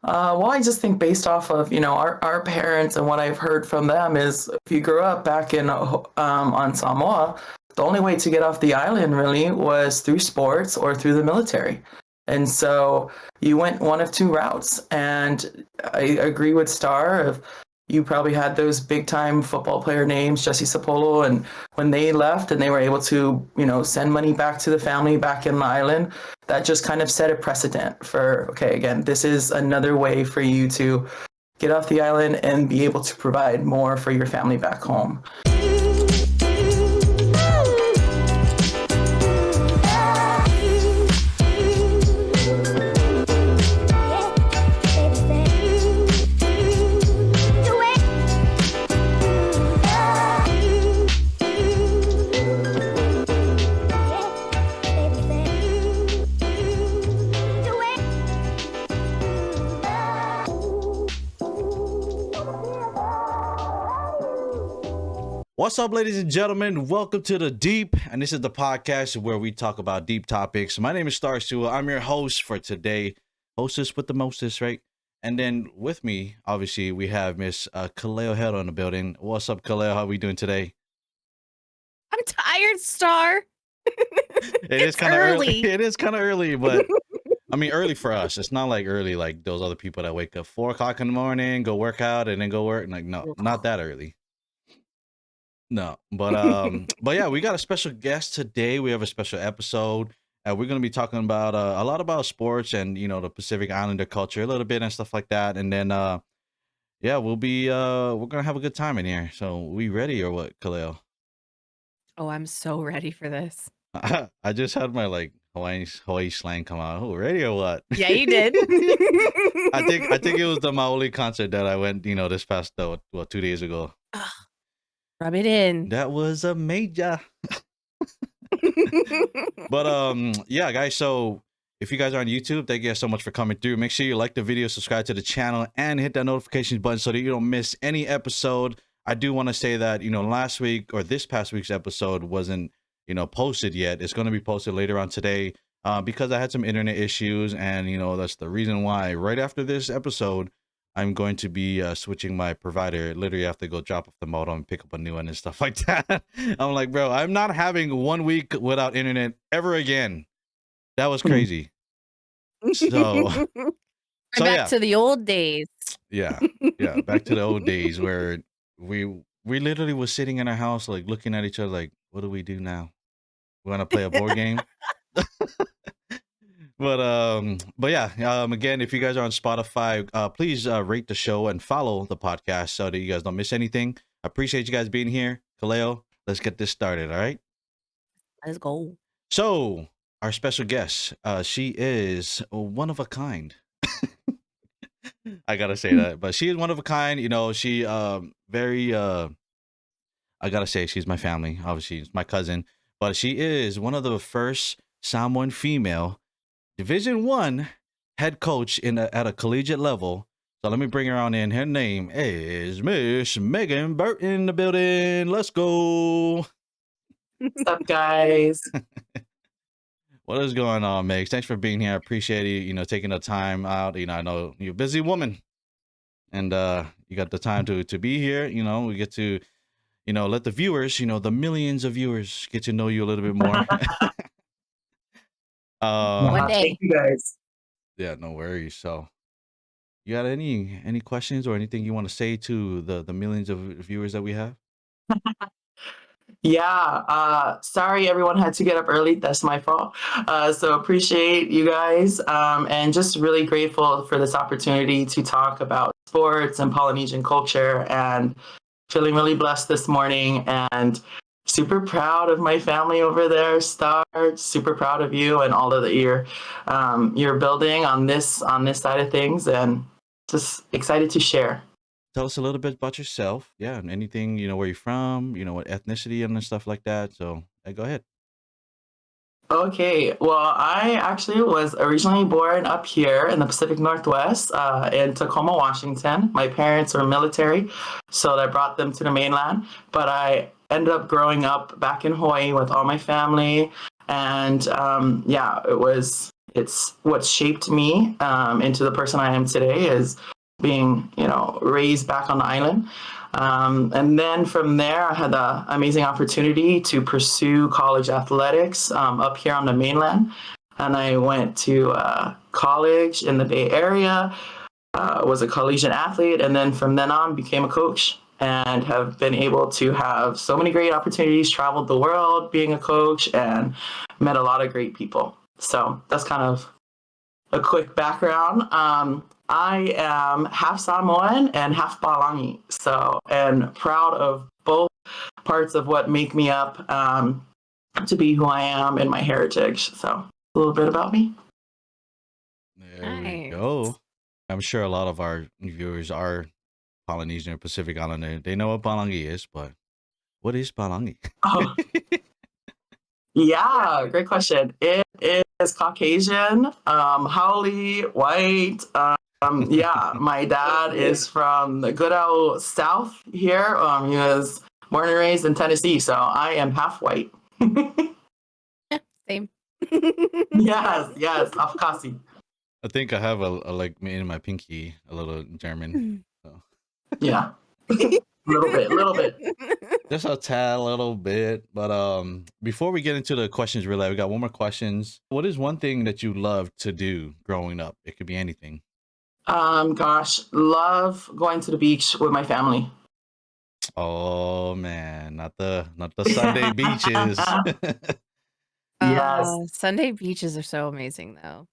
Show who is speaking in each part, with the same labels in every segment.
Speaker 1: Well, I just think based off of, our parents and what I've heard from them is if you grew up back in on Samoa, the only way to get off the island really was through sports or through the military. And so you went one of two routes. And I agree with Starr of you probably had those big time football player names, Jesse Sapolo, and when they left and they were able to, send money back to the family back in the island, that just kind of set a precedent for, okay, again, this is another way for you to get off the island and be able to provide more for your family back home.
Speaker 2: What's up, ladies and gentlemen? Welcome to The Deep, and this is the podcast where we talk about deep topics. My name is Starr Supa. I'm your host for today. Hostess with the mostest, right? And then with me, obviously, we have Miss Kaleo Head on the building. What's up, Kaleo? How are we doing today?
Speaker 3: I'm tired, Starr.
Speaker 2: It is kind of early. It is kind of early, but I mean, early for us. It's not like early like those other people that wake up 4 o'clock in the morning, go work out, and then go work. Like, no, not that early. No, but yeah, we got a special guest today. We have a special episode, and we're gonna be talking about a lot about sports and the Pacific Islander culture a little bit and stuff like that. And then yeah, we're gonna have a good time in here. So we ready or what, Kaleo?
Speaker 3: Oh, I'm so ready for this.
Speaker 2: I just had my like Hawaii slang come out. Oh, ready or what?
Speaker 3: Yeah, you did.
Speaker 2: I think it was the Maoli concert that I went this past 2 days ago.
Speaker 3: Rub it in.
Speaker 2: That was a major. But yeah, guys, so if you guys are on YouTube, thank you guys so much for coming through. Make sure you like the video, subscribe to the channel, and hit that notifications button so that you don't miss any episode. I do want to say that last week or this past week's episode wasn't posted yet. It's going to be posted later on today because I had some internet issues, and that's the reason why right after this episode I'm going to be switching my provider. Literally, I have to go drop off the modem and pick up a new one and stuff like that. I'm like, bro, I'm not having 1 week without internet ever again. That was crazy. So
Speaker 3: back to the old days.
Speaker 2: Yeah, back to the old days where we literally was sitting in our house, like looking at each other, like, what do we do now? We want to play a board game. But yeah, again, if you guys are on Spotify, please rate the show and follow the podcast so that you guys don't miss anything. I appreciate you guys being here. Kaleo, let's get this started, all right?
Speaker 3: Let's go.
Speaker 2: So, our special guest, she is one of a kind. I gotta say that, but she is one of a kind. She very I gotta say she's my family. Obviously, it's my cousin, but she is one of the first Samoan female Division I head coach at a collegiate level. So let me bring her on in. Her name is Miss Mega Burton in the building. Let's go.
Speaker 1: What's up, guys?
Speaker 2: What is going on, Meg? Thanks for being here. I appreciate you, taking the time out. I know you're a busy woman, and you got the time to be here. We get to, let the viewers, the millions of viewers get to know you a little bit more.
Speaker 3: One day.
Speaker 1: Thank you, guys.
Speaker 2: Yeah, no worries. So, you got any questions or anything you want to say to the millions of viewers that we have?
Speaker 1: Yeah, sorry everyone had to get up early. That's my fault. So appreciate you guys, and just really grateful for this opportunity to talk about sports and Polynesian culture, and feeling really blessed this morning and super proud of my family over there. Starr, super proud of you and all of that you're building on this side of things, and just excited to share.
Speaker 2: Tell us a little bit about yourself. Yeah, and anything, where you're from, what ethnicity and stuff like that. So, go ahead.
Speaker 1: Okay, well, I actually was originally born up here in the Pacific Northwest, in Tacoma, Washington. My parents were military, so that brought them to the mainland. But I ended up growing up back in Hawaii with all my family, and yeah, it was it's what shaped me into the person I am today, is being, raised back on the island. And then from there, I had the amazing opportunity to pursue college athletics up here on the mainland. And I went to college in the Bay Area, was a collegiate athlete, and then from then on became a coach, and have been able to have so many great opportunities, traveled the world being a coach, and met a lot of great people. So that's kind of a quick background. I am half Samoan and half Palangi, so, and proud of both parts of what make me up to be who I am and my heritage. So a little bit about me.
Speaker 2: There we go. I'm sure a lot of our viewers are Polynesian or Pacific Islander. They know what Palangi is, but what is Palangi?
Speaker 1: Oh. Yeah, great question. It is Caucasian, haole, white. Yeah, my dad is from the good old South here. He was born and raised in Tennessee, so I am half white.
Speaker 3: Same.
Speaker 1: Yes, Afkasi.
Speaker 2: I think I have a like in my pinky a little German. So.
Speaker 1: Yeah, little bit.
Speaker 2: Just a tad, little bit. But before we get into the questions, really, we got one more questions. What is one thing that you loved to do growing up? It could be anything.
Speaker 1: Gosh, love going to the beach with my family.
Speaker 2: Oh man, not the Sunday beaches.
Speaker 1: Yes.
Speaker 3: Sunday beaches are so amazing, though.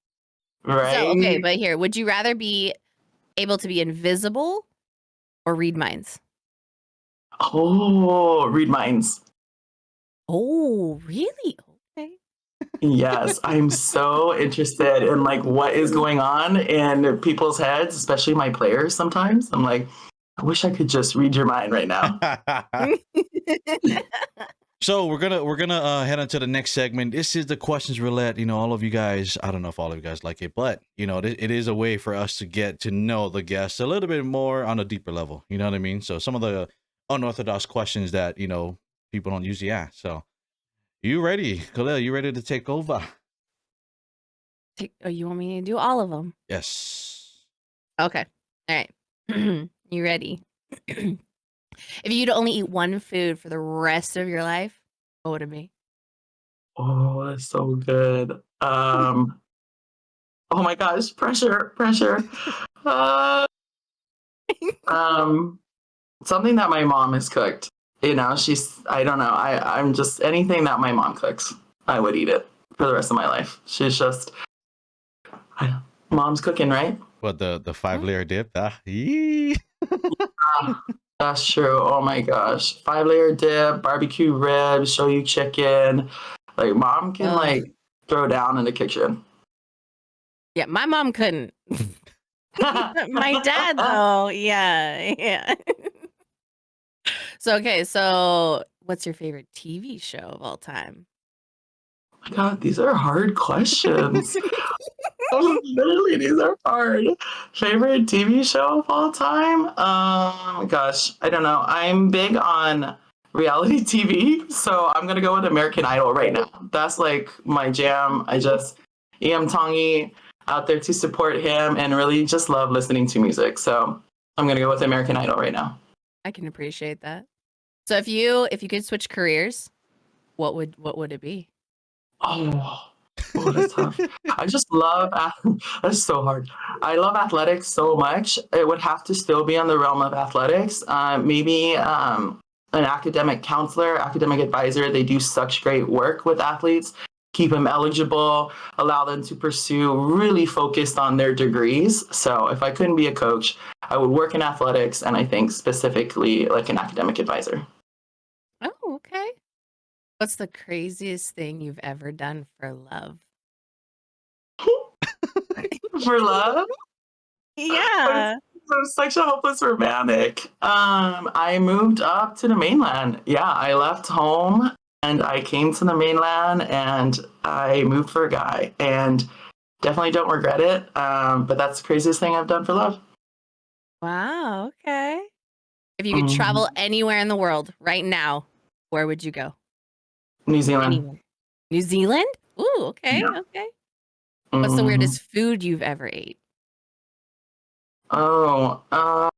Speaker 1: Right.
Speaker 3: So, okay, but here, would you rather be able to be invisible or read minds?
Speaker 1: Oh, read minds.
Speaker 3: Oh, really? Okay.
Speaker 1: Yes, I'm so interested in like what is going on in people's heads, especially my players sometimes. I'm like, I wish I could just read your mind right now.
Speaker 2: So we're gonna head on to the next segment. This is the questions roulette. All of you guys, I don't know if all of you guys like it, but it is a way for us to get to know the guests a little bit more on a deeper level. You know what I mean? So some of the unorthodox questions that people don't usually ask. So you ready, Kaleo? You ready to take over?
Speaker 3: You want me to do all of them?
Speaker 2: Yes.
Speaker 3: Okay. All right. You ready? If you'd only eat one food for the rest of your life, what would it be?
Speaker 1: Oh, that's so good. Oh my gosh, pressure. Something that my mom has cooked. I don't know. I'm just anything that my mom cooks, I would eat it for the rest of my life. She's just mom's cooking, right?
Speaker 2: What, the 5-layer dip?
Speaker 1: That's true. Oh my gosh. 5-layer dip, barbecue ribs, shoyu chicken. Like mom can like throw down in the kitchen.
Speaker 3: Yeah, my mom couldn't. My dad though. Yeah. So what's your favorite TV show of all time?
Speaker 1: Oh my God, these are hard questions. Literally, these are hard. Favorite TV show of all time? Gosh, I don't know. I'm big on reality TV, so I'm gonna go with American Idol right now. That's like my jam. Iam Tongi out there to support him and really just love listening to music. So I'm gonna go with American Idol right now.
Speaker 3: I can appreciate that. So if you could switch careers, what would it be?
Speaker 1: Oh, that's tough. I just love that's so hard. I love athletics so much. It would have to still be on the realm of athletics. Maybe an academic counselor, academic advisor. They do such great work with athletes. Keep them eligible, allow them to pursue, really focused on their degrees. So if I couldn't be a coach, I would work in athletics, and I think specifically like an academic advisor.
Speaker 3: Oh, okay. What's the craziest thing you've ever done for love?
Speaker 1: For love?
Speaker 3: Yeah.
Speaker 1: I'm such a hopeless romantic. I moved up to the mainland. Yeah, I left home and I came to the mainland and I moved for a guy, and definitely don't regret it. But that's the craziest thing I've done for love.
Speaker 3: Wow. Okay. If you could travel anywhere in the world right now, where would you go?
Speaker 1: New Zealand.
Speaker 3: Anywhere. New Zealand? Ooh, okay,
Speaker 1: Yeah.
Speaker 3: okay. What's the
Speaker 1: Mhm.
Speaker 3: weirdest food you've ever ate?
Speaker 1: Oh,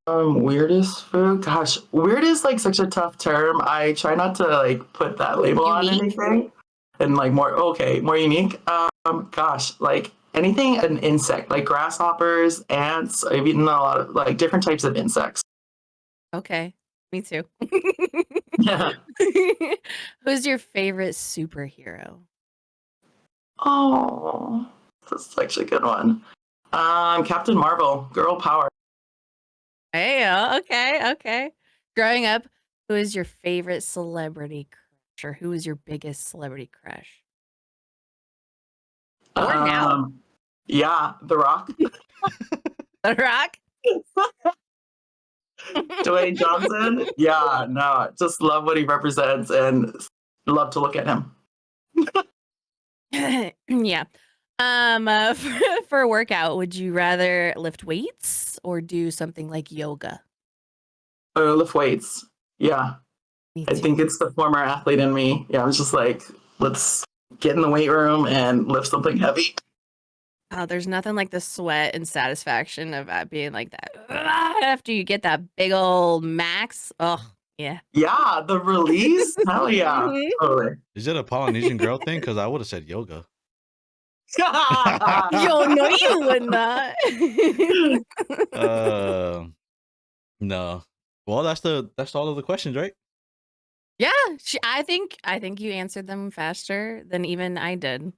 Speaker 1: weirdest food? Gosh, weird is like such a tough term. I try not to like put that label on
Speaker 3: Unique?
Speaker 1: anything. And like more unique. Gosh, like anything an insect, like grasshoppers, ants. I've eaten a lot of like different types of insects.
Speaker 3: Okay, me too.
Speaker 1: Yeah.
Speaker 3: Who's your favorite superhero?
Speaker 1: Oh, that's such a good one. Captain Marvel, girl power.
Speaker 3: Hey, okay, okay. Growing up, who is your favorite celebrity crush, or who is your biggest celebrity crush? Or now?
Speaker 1: Um, yeah, The Rock,
Speaker 3: The Rock?
Speaker 1: Dwayne Johnson. Yeah, no, just love what he represents and love to look at him.
Speaker 3: Yeah. For a workout, would you rather lift weights or do something like yoga?
Speaker 1: Lift weights. Yeah,
Speaker 3: Me
Speaker 1: I think
Speaker 3: too.
Speaker 1: it's the former athlete in me. Yeah, I was just like, let's get in the weight room and lift something heavy.
Speaker 3: Oh, there's nothing like the sweat and satisfaction of being like that after you get that big old max. Oh, yeah.
Speaker 1: Yeah, the release. Hell yeah, totally.
Speaker 2: Is it a Polynesian girl thing? Because I would have said yoga.
Speaker 3: Yo, no, you would not.
Speaker 2: uh, no. Well, that's all of the questions, right?
Speaker 3: Yeah, I think you answered them faster than even I did.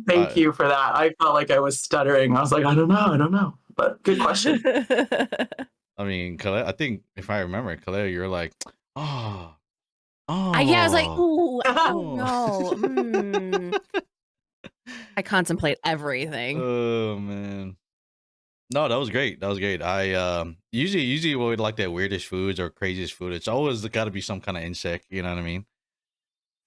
Speaker 1: Thank you for that. I felt like I was stuttering. I was like, I don't know. But good question.
Speaker 2: I mean, I think if I remember, Kaleo, you're like, oh,
Speaker 3: Yeah, I was like,
Speaker 2: oh,
Speaker 3: ooh, I don't
Speaker 2: oh.
Speaker 3: know. I contemplate everything.
Speaker 2: Oh man. No, that was great. That was great. I usually when we like that weirdest foods or craziest food, it's always got to be some kind of insect. You know what I mean?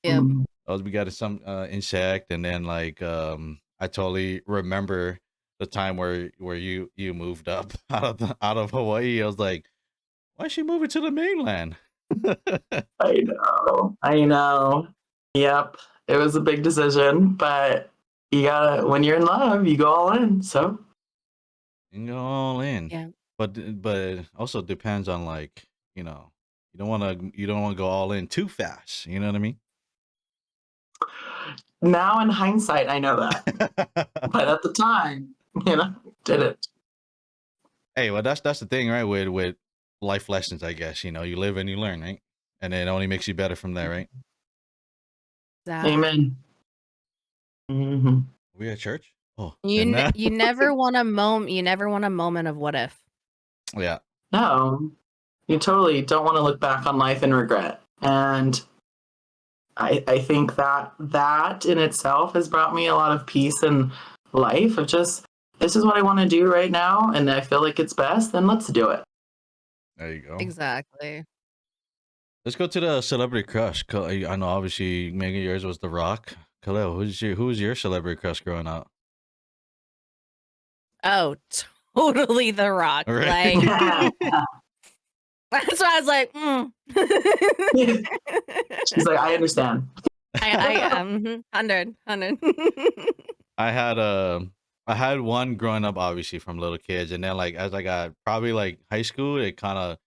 Speaker 3: Yep.
Speaker 1: Mm.
Speaker 2: Always we got some insect, and then like I totally remember the time where you moved up out of Hawaii. I was like, why is she moving to the mainland?
Speaker 1: I know. I know. Yep. It was a big decision, but you gotta, when you're in love, you go all in. So,
Speaker 2: You go all in,
Speaker 3: Yeah.
Speaker 2: but it also depends on like you don't want to go all in too fast. You know what I mean?
Speaker 1: now in hindsight, I know that. But at the time, did it.
Speaker 2: Hey, well, that's the thing, right? With life lessons, I guess you live and you learn, right? And it only makes you better from there, right?
Speaker 3: Exactly.
Speaker 1: Amen. Hmm.
Speaker 2: We at church? Oh,
Speaker 3: You
Speaker 2: and
Speaker 3: you never want a moment. You never want a moment of what if.
Speaker 2: yeah,
Speaker 1: No, you totally don't want to look back on life and regret. And I think that in itself has brought me a lot of peace in life of just, this is what I want to do right now. And I feel like it's best, then let's do it.
Speaker 2: there you go.
Speaker 3: Exactly.
Speaker 2: Let's go to the celebrity crush. I know, obviously, Megan, yours was The Rock. Kaleo, who was your celebrity crush growing up?
Speaker 3: Oh, totally The Rock.
Speaker 2: Right.
Speaker 3: Like that's why I was like,
Speaker 1: She's like, I understand.
Speaker 3: I 100.
Speaker 2: I had one growing up, obviously from little kids, and then like as I got probably like high school, it kind of,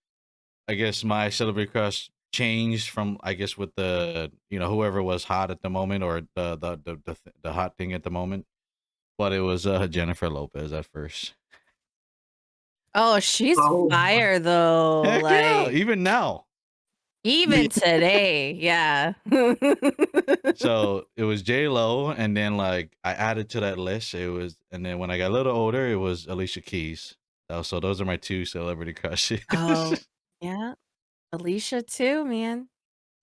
Speaker 2: I guess my celebrity crush changed from, I guess, with the whoever was hot at the moment, or the hot thing at the moment, but it was Jennifer Lopez at first.
Speaker 3: Oh, she's
Speaker 1: Oh,
Speaker 3: fire though.
Speaker 2: Heck yeah,
Speaker 3: Like
Speaker 2: even now.
Speaker 3: even today, yeah.
Speaker 2: So it was J Lo, and then like I added to that list. And then when I got a little older, it was Alicia Keys. So those are my two celebrity crushes.
Speaker 3: Oh, yeah. Alicia too, man.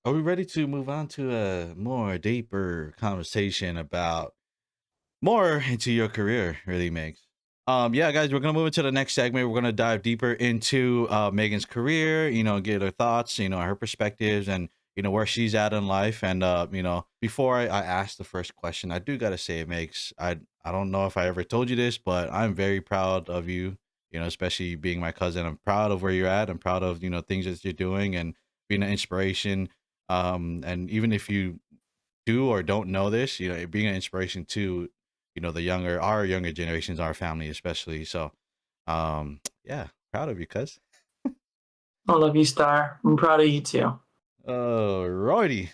Speaker 2: Are we ready to move on to a more deeper conversation about more into your career, really, Megs? Yeah, guys, we're gonna move into the next segment. We're gonna dive deeper into Megan's career, get her thoughts, her perspectives, and where she's at in life. And before I ask the first question, I do gotta say, Megs, I don't know if I ever told you this, but I'm very proud of you. Especially being my cousin, I'm proud of where you're at. I'm proud of things that you're doing and being an inspiration. And even if you do or don't know this, being an inspiration to, our younger generations, our family especially. So, yeah, proud of you, cuz.
Speaker 1: I love you, Star. I'm proud of you too.
Speaker 2: Alrighty,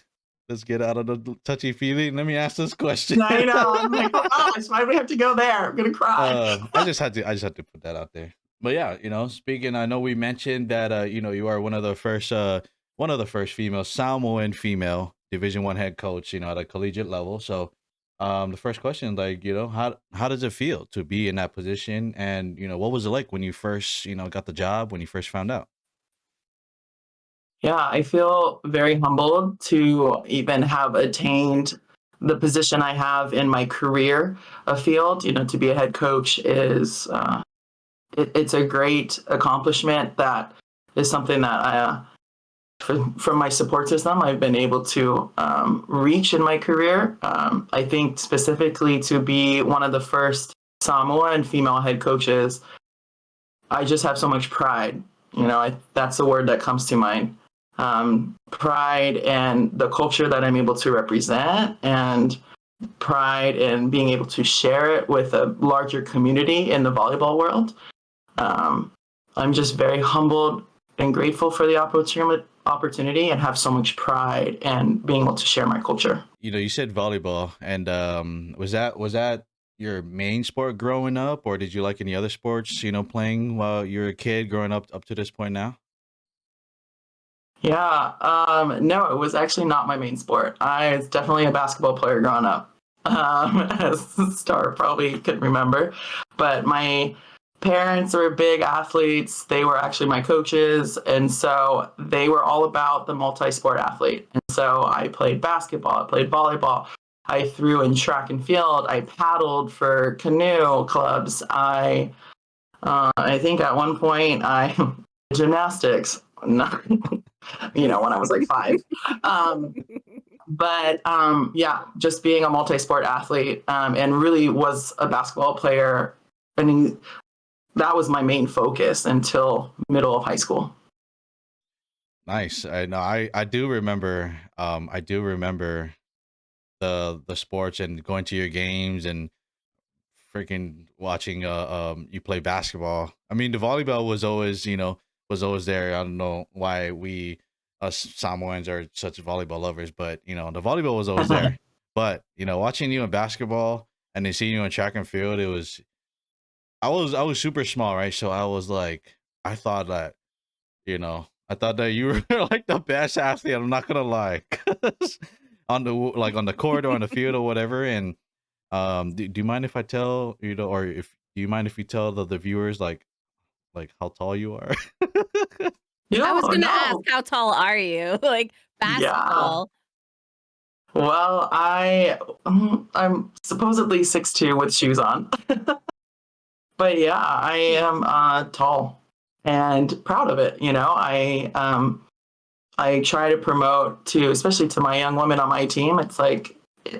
Speaker 2: let's get out of the touchy feely. Let me ask this question.
Speaker 1: I know. I'm like, oh gosh, why do we have to go there? I'm gonna cry.
Speaker 2: I just had to put that out there. But yeah, speaking, I know we mentioned that you are one of the first female Samoan female Division I head coach, at a collegiate level. So, the first question, like, how does it feel to be in that position, and what was it like when you first, got the job, when you first found out?
Speaker 1: Yeah, I feel very humbled to even have attained the position I have in my career field. To be a head coach is it's a great accomplishment. That is something that from my support system, I've been able to reach in my career. I think specifically to be one of the first Samoan female head coaches, I just have so much pride. That's the word that comes to mind. Pride and the culture that I'm able to represent, and pride in being able to share it with a larger community in the volleyball world. I'm just very humbled and grateful for the opportunity, and have so much pride in being able to share my culture.
Speaker 2: You said volleyball, and was that your main sport growing up, or did you like any other sports, playing while you were a kid growing up to this point now?
Speaker 1: Yeah, no, it was actually not my main sport. I was definitely a basketball player growing up, as Star probably could remember. But my parents were big athletes. They were actually my coaches. And so they were all about the multi-sport athlete. And so I played basketball, I played volleyball, I threw in track and field, I paddled for canoe clubs. I think at one point I gymnastics. When I was like 5. But yeah, just being a multi-sport athlete, and really was a basketball player. I mean, that was my main focus until middle of high school.
Speaker 2: Nice. I know. I do remember. I do remember the sports and going to your games and freaking watching you play basketball. I mean, the volleyball was always there. I don't know why we us Samoans are such volleyball lovers, but the volleyball was always there. But watching you in basketball and then seeing you in track and field, I was super small, right? So I was like, I thought that you were like the best athlete. I'm not gonna lie, 'cause on the court or on the field or whatever. And do you mind if I tell or if do you mind if you tell the viewers like how tall you are?
Speaker 3: I was gonna ask,
Speaker 1: No.
Speaker 3: how tall are you? Like
Speaker 1: Yeah.
Speaker 3: basketball.
Speaker 1: Well, I'm supposedly 6'2" with shoes on. But yeah, I am tall and proud of it. I try to promote to, especially to my young women on my team. It's like,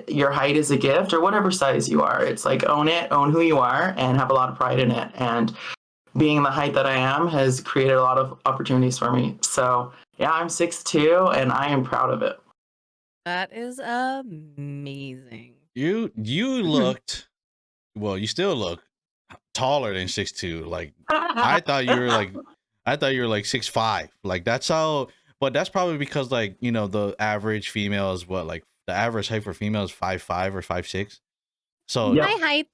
Speaker 1: your height is a gift, or whatever size you are. It's like, own it, own who you are, and have a lot of pride in it. And being the height that I am has created a lot of opportunities for me. So yeah, I'm 6'2", and I am proud of it.
Speaker 3: That is amazing.
Speaker 2: You looked well. You still look taller than 6'2". Like I thought you were like 6'5". Like that's how. But that's probably because the average female is what, like the average height for female is 5'5" or 5'6". So
Speaker 1: Yep.
Speaker 3: My height.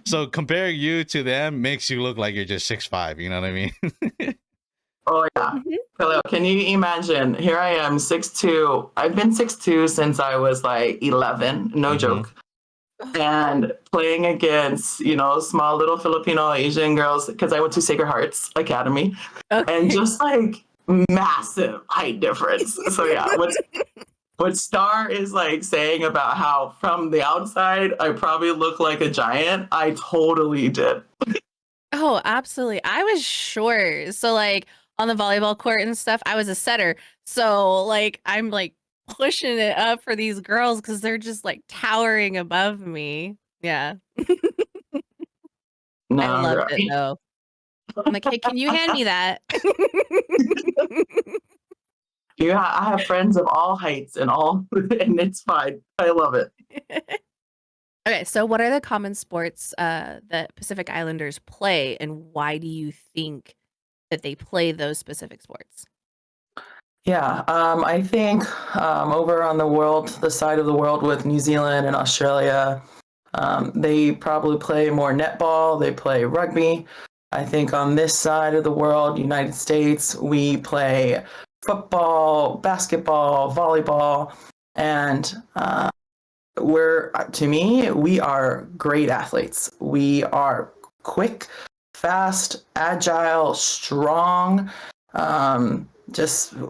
Speaker 2: so comparing you to them makes you look like you're just 6'5". You know what I mean?
Speaker 1: Oh yeah. Hello, can you imagine? Here I am, 6'2". I've been 6'2" since I was like 11, no joke. And playing against, small little Filipino Asian girls, because I went to Sacred Hearts Academy, and just like massive height difference. So yeah, what Starr is like saying about how from the outside I probably look like a giant, I totally did.
Speaker 3: Oh, absolutely. I was short. So like on the volleyball court and stuff, I was a setter. So like I'm like pushing it up for these girls because they're just like towering above me. Yeah.
Speaker 1: No,
Speaker 3: I loved
Speaker 1: right.
Speaker 3: it though. I'm like, hey, can you hand me that?
Speaker 1: I have friends of all heights and all, and it's fine. I love it.
Speaker 3: Okay, so what are the common sports that Pacific Islanders play, and why do you think that they play those specific sports?
Speaker 1: Yeah, I think over on the side of the world with New Zealand and Australia, they probably play more netball, they play rugby. I think on this side of the world, United States, we play football, basketball, volleyball, and to me, we are great athletes. We are quick, fast, agile, strong.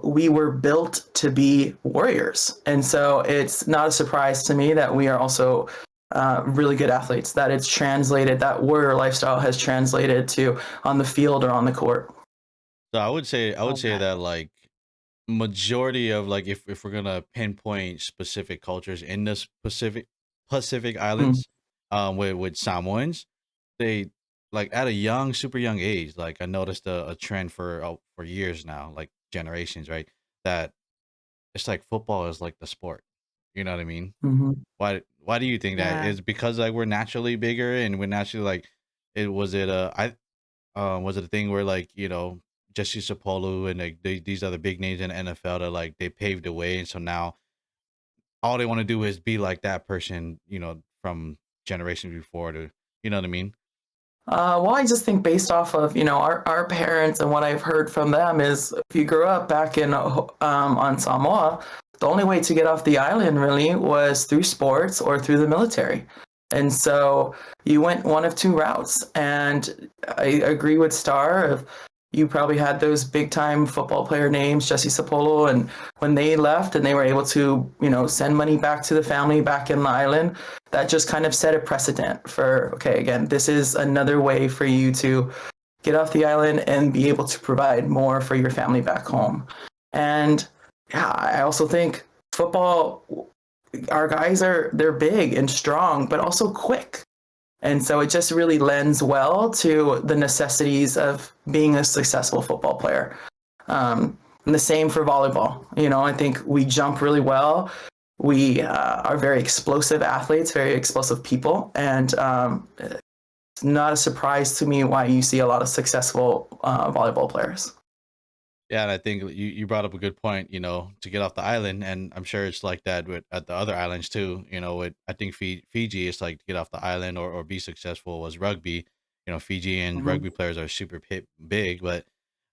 Speaker 1: We were built to be warriors. And so it's not a surprise to me that we are also really good athletes, that it's translated, that warrior lifestyle has translated to on the field or on the court.
Speaker 2: So I would say
Speaker 3: Okay.
Speaker 2: that like majority of like if we're gonna pinpoint specific cultures in the Pacific
Speaker 1: Mm,
Speaker 2: Islands, with Samoans, they like at a super young age. Like I noticed a trend for years now, like generations, right? That it's like football is like the sport. You know what I mean?
Speaker 1: mhm.
Speaker 2: Why do you think that?
Speaker 3: Yeah.
Speaker 2: Is because like we're naturally bigger and we're naturally like was it a thing where like Jesse Sapolu and like these other big names in the NFL that like they paved the way, and so now all they want to do is be like that person, from generations before to, you know what I mean?
Speaker 1: Well, I just think based off of, our parents and what I've heard from them is if you grew up back on Samoa, the only way to get off the island really was through sports or through the military. And so you went one of two routes. And I agree with Starr of you probably had those big time football player names, Jesse Sapolo, and when they left and they were able to, send money back to the family back in the island, that just kind of set a precedent for, okay, again, this is another way for you to get off the island and be able to provide more for your family back home. And yeah, I also think football, our guys they're big and strong, but also quick. And so it just really lends well to the necessities of being a successful football player. And the same for volleyball. I think we jump really well. We are very explosive athletes, very explosive people. And it's not a surprise to me why you see a lot of successful volleyball players.
Speaker 2: Yeah, and I think you brought up a good point, to get off the island, and I'm sure it's like that with at the other islands too. With I think Fiji, it's like to get off the island or be successful was rugby. Fijian
Speaker 1: Mhm.
Speaker 2: rugby players are super big, but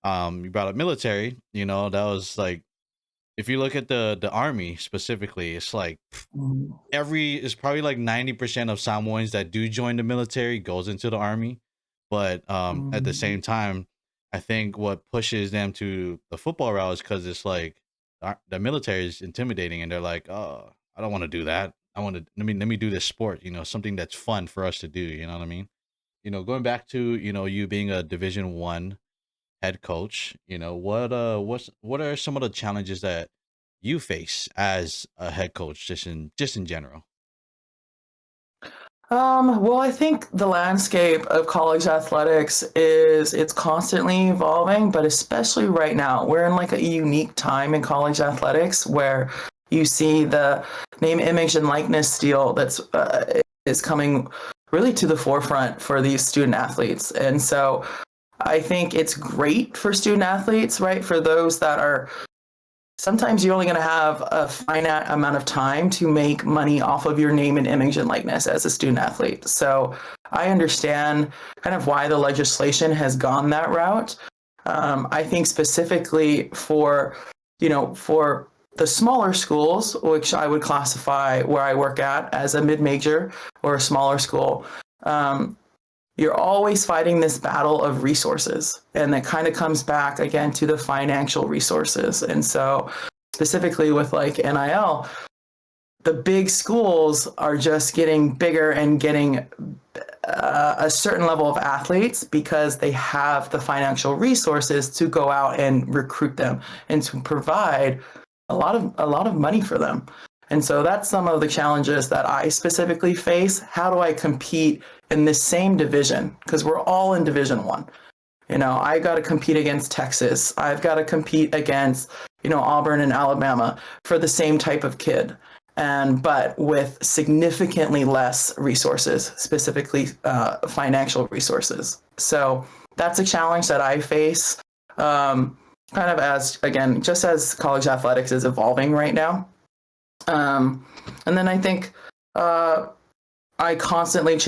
Speaker 2: you brought up military. That was like if you look at the army specifically, it's like
Speaker 1: Mhm.
Speaker 2: it's probably like 90% of Samoans that do join the military goes into the army. But at the
Speaker 1: Mhm.
Speaker 2: same time, I think what pushes them to the football route is because it's like the military is intimidating, and they're like, "Oh, I don't want to do that. I want to let me do this sport. Something that's fun for us to do. You know what I mean? Going back to you being a Division 1 head coach. What are some of the challenges that you face as a head coach, just in general?
Speaker 1: Well, I think the landscape of college athletics it's constantly evolving, but especially right now, we're in like a unique time in college athletics where you see the name, image, and likeness deal that's is coming really to the forefront for these student athletes, and so I think it's great for student athletes, right? For those that are sometimes you're only going to have a finite amount of time to make money off of your name and image and likeness as a student athlete. So I understand kind of why the legislation has gone that route. I think specifically for the smaller schools, which I would classify where I work at as a mid-major or a smaller school, um, you're always fighting this battle of resources. And that kind of comes back again to the financial resources. And so, specifically with like NIL, the big schools are just getting bigger and getting a certain level of athletes because they have the financial resources to go out and recruit them and to provide a lot of money for them. And so that's some of the challenges that I specifically face. How do I compete in this same division? Because we're all in Division 1. I got to compete against Texas. I've got to compete against, Auburn and Alabama for the same type of kid, but with significantly less resources, specifically financial resources. So that's a challenge that I face, kind of just as college athletics is evolving right now. And then I think I constantly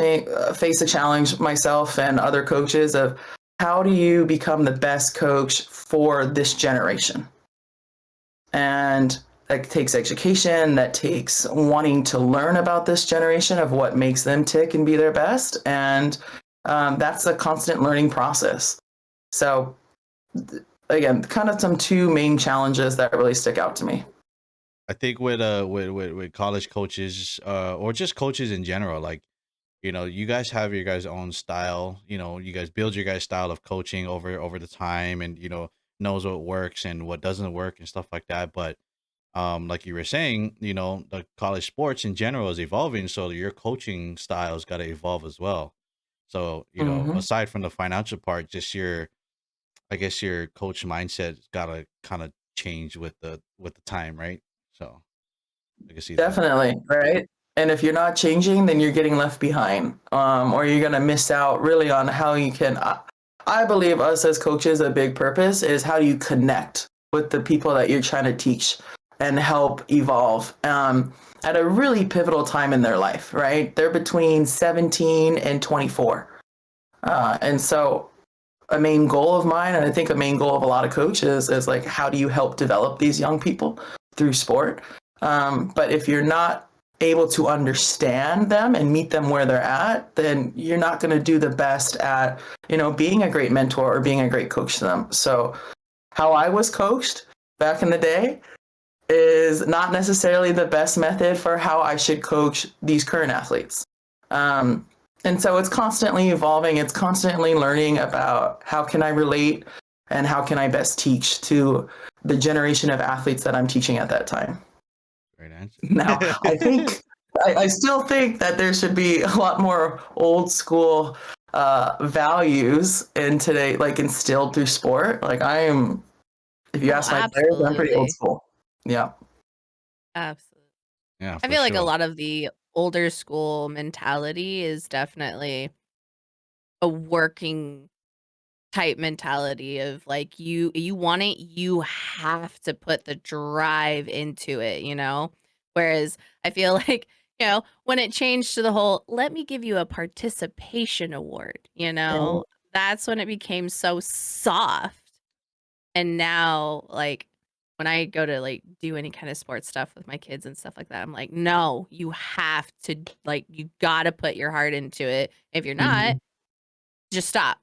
Speaker 1: face a challenge myself and other coaches of how do you become the best coach for this generation? And that takes education, that takes wanting to learn about this generation of what makes them tick and be their best. And that's a constant learning process. So again, kind of some two main challenges that really stick out to me.
Speaker 2: I think with college coaches, or just coaches in general, like, you guys have your guys' own style. You guys build your guys' style of coaching over the time, and knows what works and what doesn't work and stuff like that. But like you were saying, the college sports in general is evolving, so your coaching style's got to evolve as well. So aside from the financial part, just I guess your coach mindset's got to kind of change with the time, right? So I can see that.
Speaker 1: Definitely, right? And if you're not changing, then you're getting left behind, or you're going to miss out really on how you can. I believe us as coaches, a big purpose is how do you connect with the people that you're trying to teach and help evolve at a really pivotal time in their life, right? They're between 17 and 24. And so a main goal of mine, and I think a main goal of a lot of coaches, is like, how do you help develop these young people through sport? But if you're not able to understand them and meet them where they're at, then you're not going to do the best at, being a great mentor or being a great coach to them. So how I was coached back in the day is not necessarily the best method for how I should coach these current athletes. And so it's constantly evolving. It's constantly learning about how can I relate and how can I best teach to the generation of athletes that I'm teaching at that time.
Speaker 2: Great answer.
Speaker 1: Now, I still think that there should be a lot more old school values in today, like instilled through sport. Like if you ask my players, I'm pretty old school. Yeah.
Speaker 3: Absolutely.
Speaker 2: Yeah,
Speaker 3: I feel like a lot of the older school mentality is definitely a working type mentality of like you want it, you have to put the drive into it, whereas I feel like when it changed to the whole let me give you a participation award, that's when it became so soft. And now, like, when I go to like do any kind of sports stuff with my kids and stuff like that, I'm like, no, you have to, like, you gotta put your heart into it. If you're not, just stop.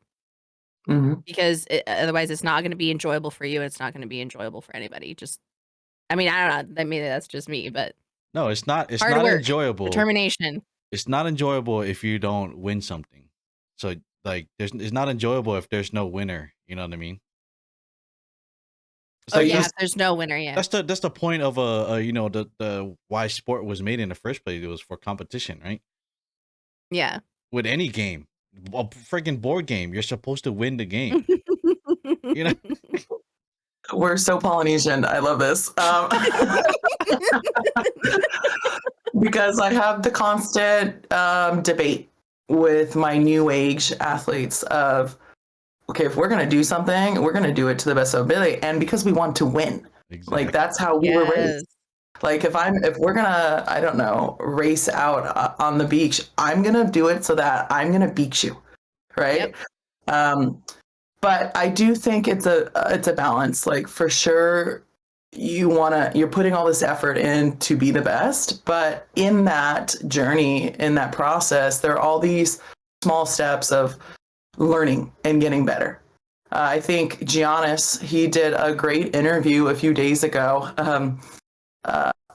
Speaker 3: Because otherwise it's not going to be enjoyable for you. And it's not going to be enjoyable for anybody. I don't know. I mean, that's just me, but
Speaker 2: no, it's not. It's
Speaker 3: hard
Speaker 2: not
Speaker 3: work,
Speaker 2: enjoyable.
Speaker 3: determination.
Speaker 2: It's not enjoyable if you don't win something. So like, it's not enjoyable if there's no winner. You know what I mean?
Speaker 3: It's if there's no winner. Yeah,
Speaker 2: that's the point of the why sport was made in the first place. It was for competition, right?
Speaker 3: Yeah.
Speaker 2: With any game, a freaking board game, you're supposed to win the game.
Speaker 1: We're so Polynesian. I love this. Because I have the constant debate with my new age athletes of, okay, if we're going to do something, we're going to do it to the best of ability. And because we want to win. Exactly. Like, that's how we were raised. Like, if we're going to, I don't know, race out on the beach, I'm going to do it so that I'm going to beat you. Right. Yep. But I do think it's a balance. Like, for sure, you're putting all this effort in to be the best. But in that journey, in that process, there are all these small steps of learning and getting better. I think Giannis, he did a great interview a few days ago.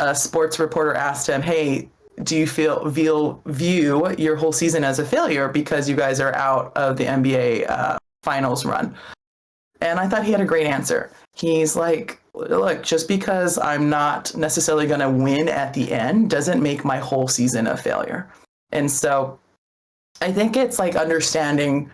Speaker 1: A sports reporter asked him, hey, do you view your whole season as a failure because you guys are out of the NBA finals run? And I thought he had a great answer. He's like, look, just because I'm not necessarily going to win at the end doesn't make my whole season a failure. And so I think it's like understanding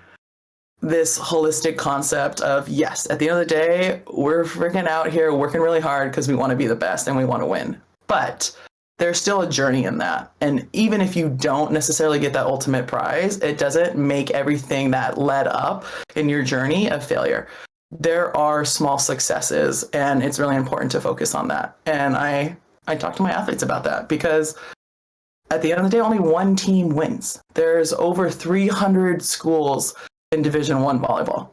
Speaker 1: this holistic concept of, yes, at the end of the day, we're freaking out here working really hard because we want to be the best and we want to win. But there's still a journey in that. And even if you don't necessarily get that ultimate prize, it doesn't make everything that led up in your journey a failure. There are small successes, and it's really important to focus on that. And I talk to my athletes about that, because at the end of the day, only one team wins. There's over 300 schools in Division I volleyball.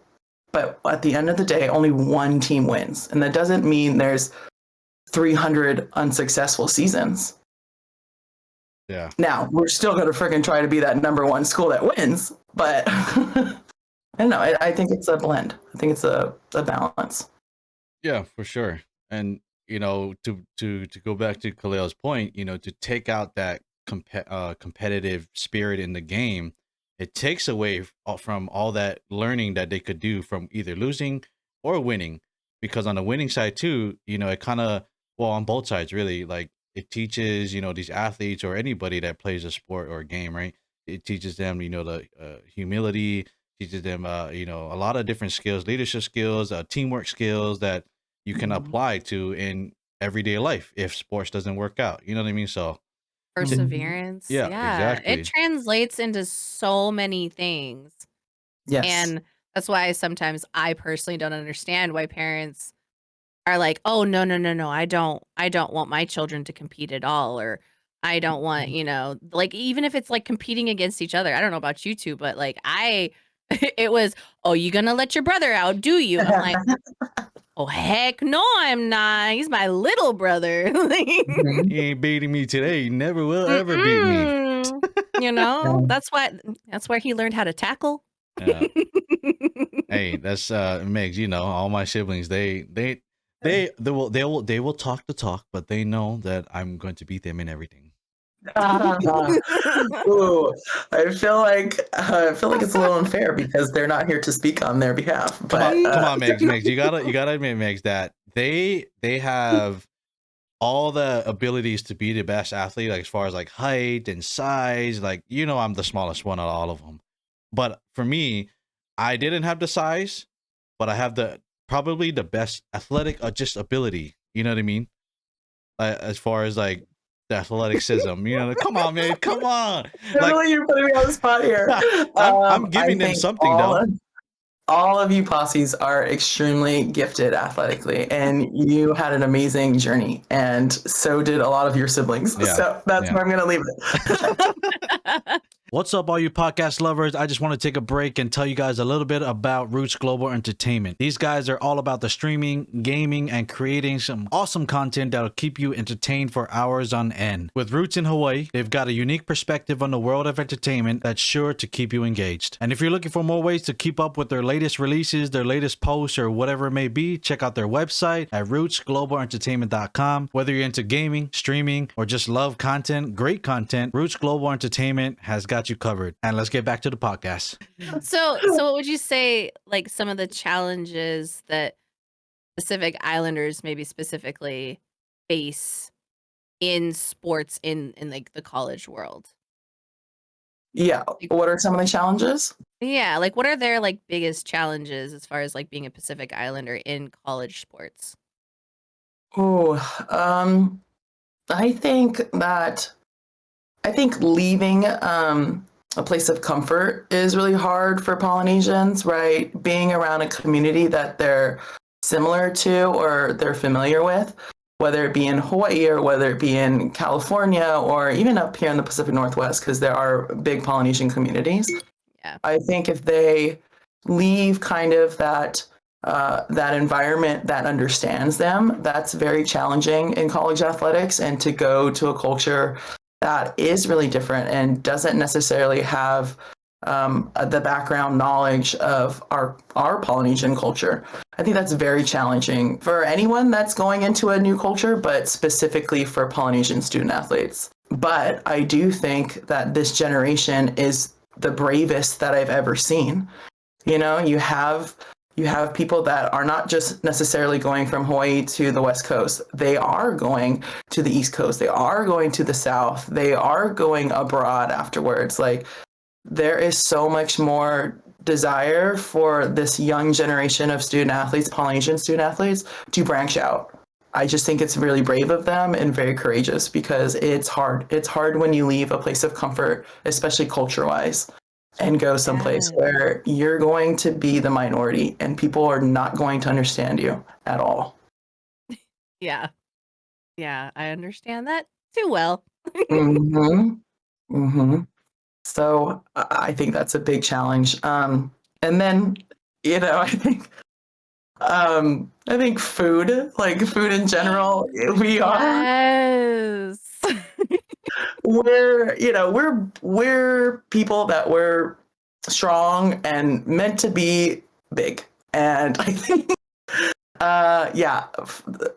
Speaker 1: But at the end of the day, only one team wins. And that doesn't mean there's 300 unsuccessful seasons.
Speaker 2: Yeah.
Speaker 1: Now, we're still going to freaking try to be that number one school that wins. But I don't know. I think it's a blend. I think it's a balance.
Speaker 2: Yeah, for sure. And, you know, to go back to Kaleo's point, you know, to take out that competitive spirit in the game, it takes away from all that learning that they could do from either losing or winning. Because on the winning side too, you know, it kind of, well, on both sides really, like it teaches, you know, these athletes or anybody that plays a sport or a game, right? It teaches them, you know, the humility, teaches them, you know, a lot of different skills, leadership skills, teamwork skills that you can apply to in everyday life if sports doesn't work out. You know what I mean? So
Speaker 3: Perseverance.
Speaker 2: yeah,
Speaker 3: Yeah.
Speaker 2: exactly.
Speaker 3: It translates into so many things.
Speaker 1: Yes.
Speaker 3: And that's why sometimes I personally don't understand why parents are like, oh, no, no, no, no. I don't want my children to compete at all. Or I don't want, you know, like, even if it's like competing against each other. I don't know about you two, but like it was, oh, you gonna let your brother out, do you? I'm like, oh, heck no, I'm not. He's my little brother.
Speaker 1: Mhm.
Speaker 2: He ain't beating me today. He never will ever beat me.
Speaker 3: Mm-mm. You know, that's where he learned how to tackle.
Speaker 2: Yeah. Hey, that's Megs, you know, all my siblings, they will talk the talk, but they know that I'm going to beat them in everything.
Speaker 1: Ooh, I feel like it's a little unfair because they're not here to speak on their behalf. But
Speaker 2: Come on, Megs, you gotta admit, Megs, that they have all the abilities to be the best athlete, like as far as like height and size. Like, you know, I'm the smallest one out of all of them. But for me, I didn't have the size, but I have probably the best athletic just ability. You know what I mean? As far as like the athleticism, you know, come on, man, come on.
Speaker 1: Really, you're putting me on the spot here.
Speaker 2: I'm giving them
Speaker 1: think
Speaker 2: something though.
Speaker 1: All of you posses are extremely gifted athletically, and you had an amazing journey, and so did a lot of your siblings.
Speaker 2: Yeah,
Speaker 1: So that's where I'm going to leave it.
Speaker 2: What's up, all you podcast lovers? I just want to take a break and tell you guys a little bit about Roots Global Entertainment. These guys are all about the streaming, gaming, and creating some awesome content that'll keep you entertained for hours on end. With roots in Hawaii, they've got a unique perspective on the world of entertainment that's sure to keep you engaged. And if you're looking for more ways to keep up with their latest releases, their latest posts, or whatever it may be, check out their website at rootsglobalentertainment.com. Whether you're into gaming, streaming, or just love content, great content, Roots Global Entertainment has got you covered. And let's get back to the podcast.
Speaker 3: So what would you say, like, some of the challenges that Pacific Islanders maybe specifically face in sports in like the college world?
Speaker 1: Yeah. What are some of the challenges?
Speaker 3: Yeah, like what are their like biggest challenges as far as like being a Pacific Islander in college sports?
Speaker 1: Oh, I think leaving a place of comfort is really hard for Polynesians, right? Being around a community that they're similar to or they're familiar with, whether it be in Hawaii or whether it be in California or even up here in the Pacific Northwest, because there are big Polynesian communities.
Speaker 3: Yeah.
Speaker 1: I think if they leave kind of that environment that understands them, that's very challenging in college athletics, and to go to a culture that is really different and doesn't necessarily have the background knowledge of our Polynesian culture. I think that's very challenging for anyone that's going into a new culture, but specifically for Polynesian student athletes. But I do think that this generation is the bravest that I've ever seen. You know, you have people that are not just necessarily going from Hawaii to the West Coast. They are going to the East Coast. They are going to the South. They are going abroad afterwards. Like, there is so much more desire for this young generation of student athletes, Polynesian student athletes, to branch out. I just think it's really brave of them and very courageous because it's hard. It's hard when you leave a place of comfort, especially culture-wise, and go someplace where you're going to be the minority and people are not going to understand you at all.
Speaker 3: Yeah. Yeah, I understand that too well.
Speaker 1: Mm-hmm. Mm-hmm. So I think that's a big challenge. And then, I think food, like food in general,
Speaker 3: Yes.
Speaker 1: we're people that we're strong and meant to be big. And I think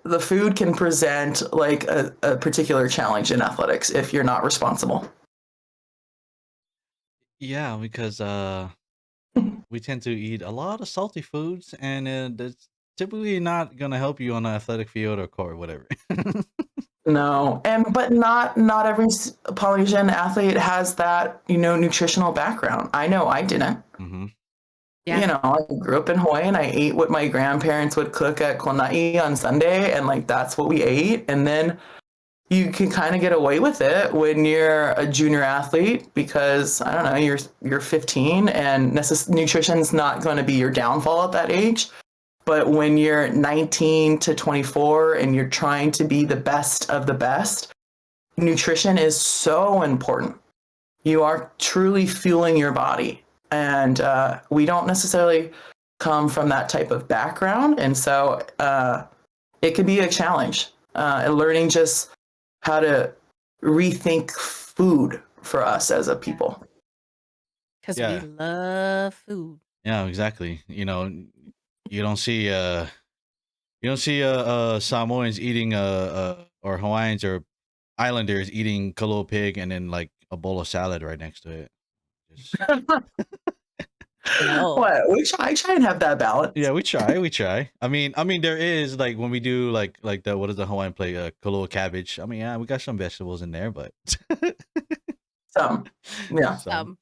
Speaker 1: the food can present like a particular challenge in athletics if you're not responsible.
Speaker 2: Yeah, because we tend to eat a lot of salty foods, and it's typically not gonna help you on an athletic field or court, whatever.
Speaker 1: No, but not every Polynesian athlete has that, nutritional background. I know I didn't.
Speaker 2: Hmm.
Speaker 3: Yeah.
Speaker 1: I grew up in Hawaii and I ate what my grandparents would cook at Konai on Sunday, and like that's what we ate. And then you can kind of get away with it when you're a junior athlete because I don't know, you're 15 and nutrition's not going to be your downfall at that age. But when you're 19 to 24 and you're trying to be the best of the best, nutrition is so important. You are truly fueling your body. And we don't necessarily come from that type of background. And so it can be a challenge. Learning just how to rethink food for us as a people.
Speaker 3: Because
Speaker 2: Yeah.
Speaker 3: we love food.
Speaker 2: Yeah, exactly. You don't see Samoans eating or Hawaiians or Islanders eating Kaleo pig and then like a bowl of salad right next to it. Just,
Speaker 3: No.
Speaker 1: What? I try and have that balance.
Speaker 2: yeah, we try. I mean, there is like when we do like the what is the Hawaiian play Kaleo cabbage. I mean, yeah, we got some vegetables in there, but
Speaker 1: Some. Yeah.
Speaker 2: some.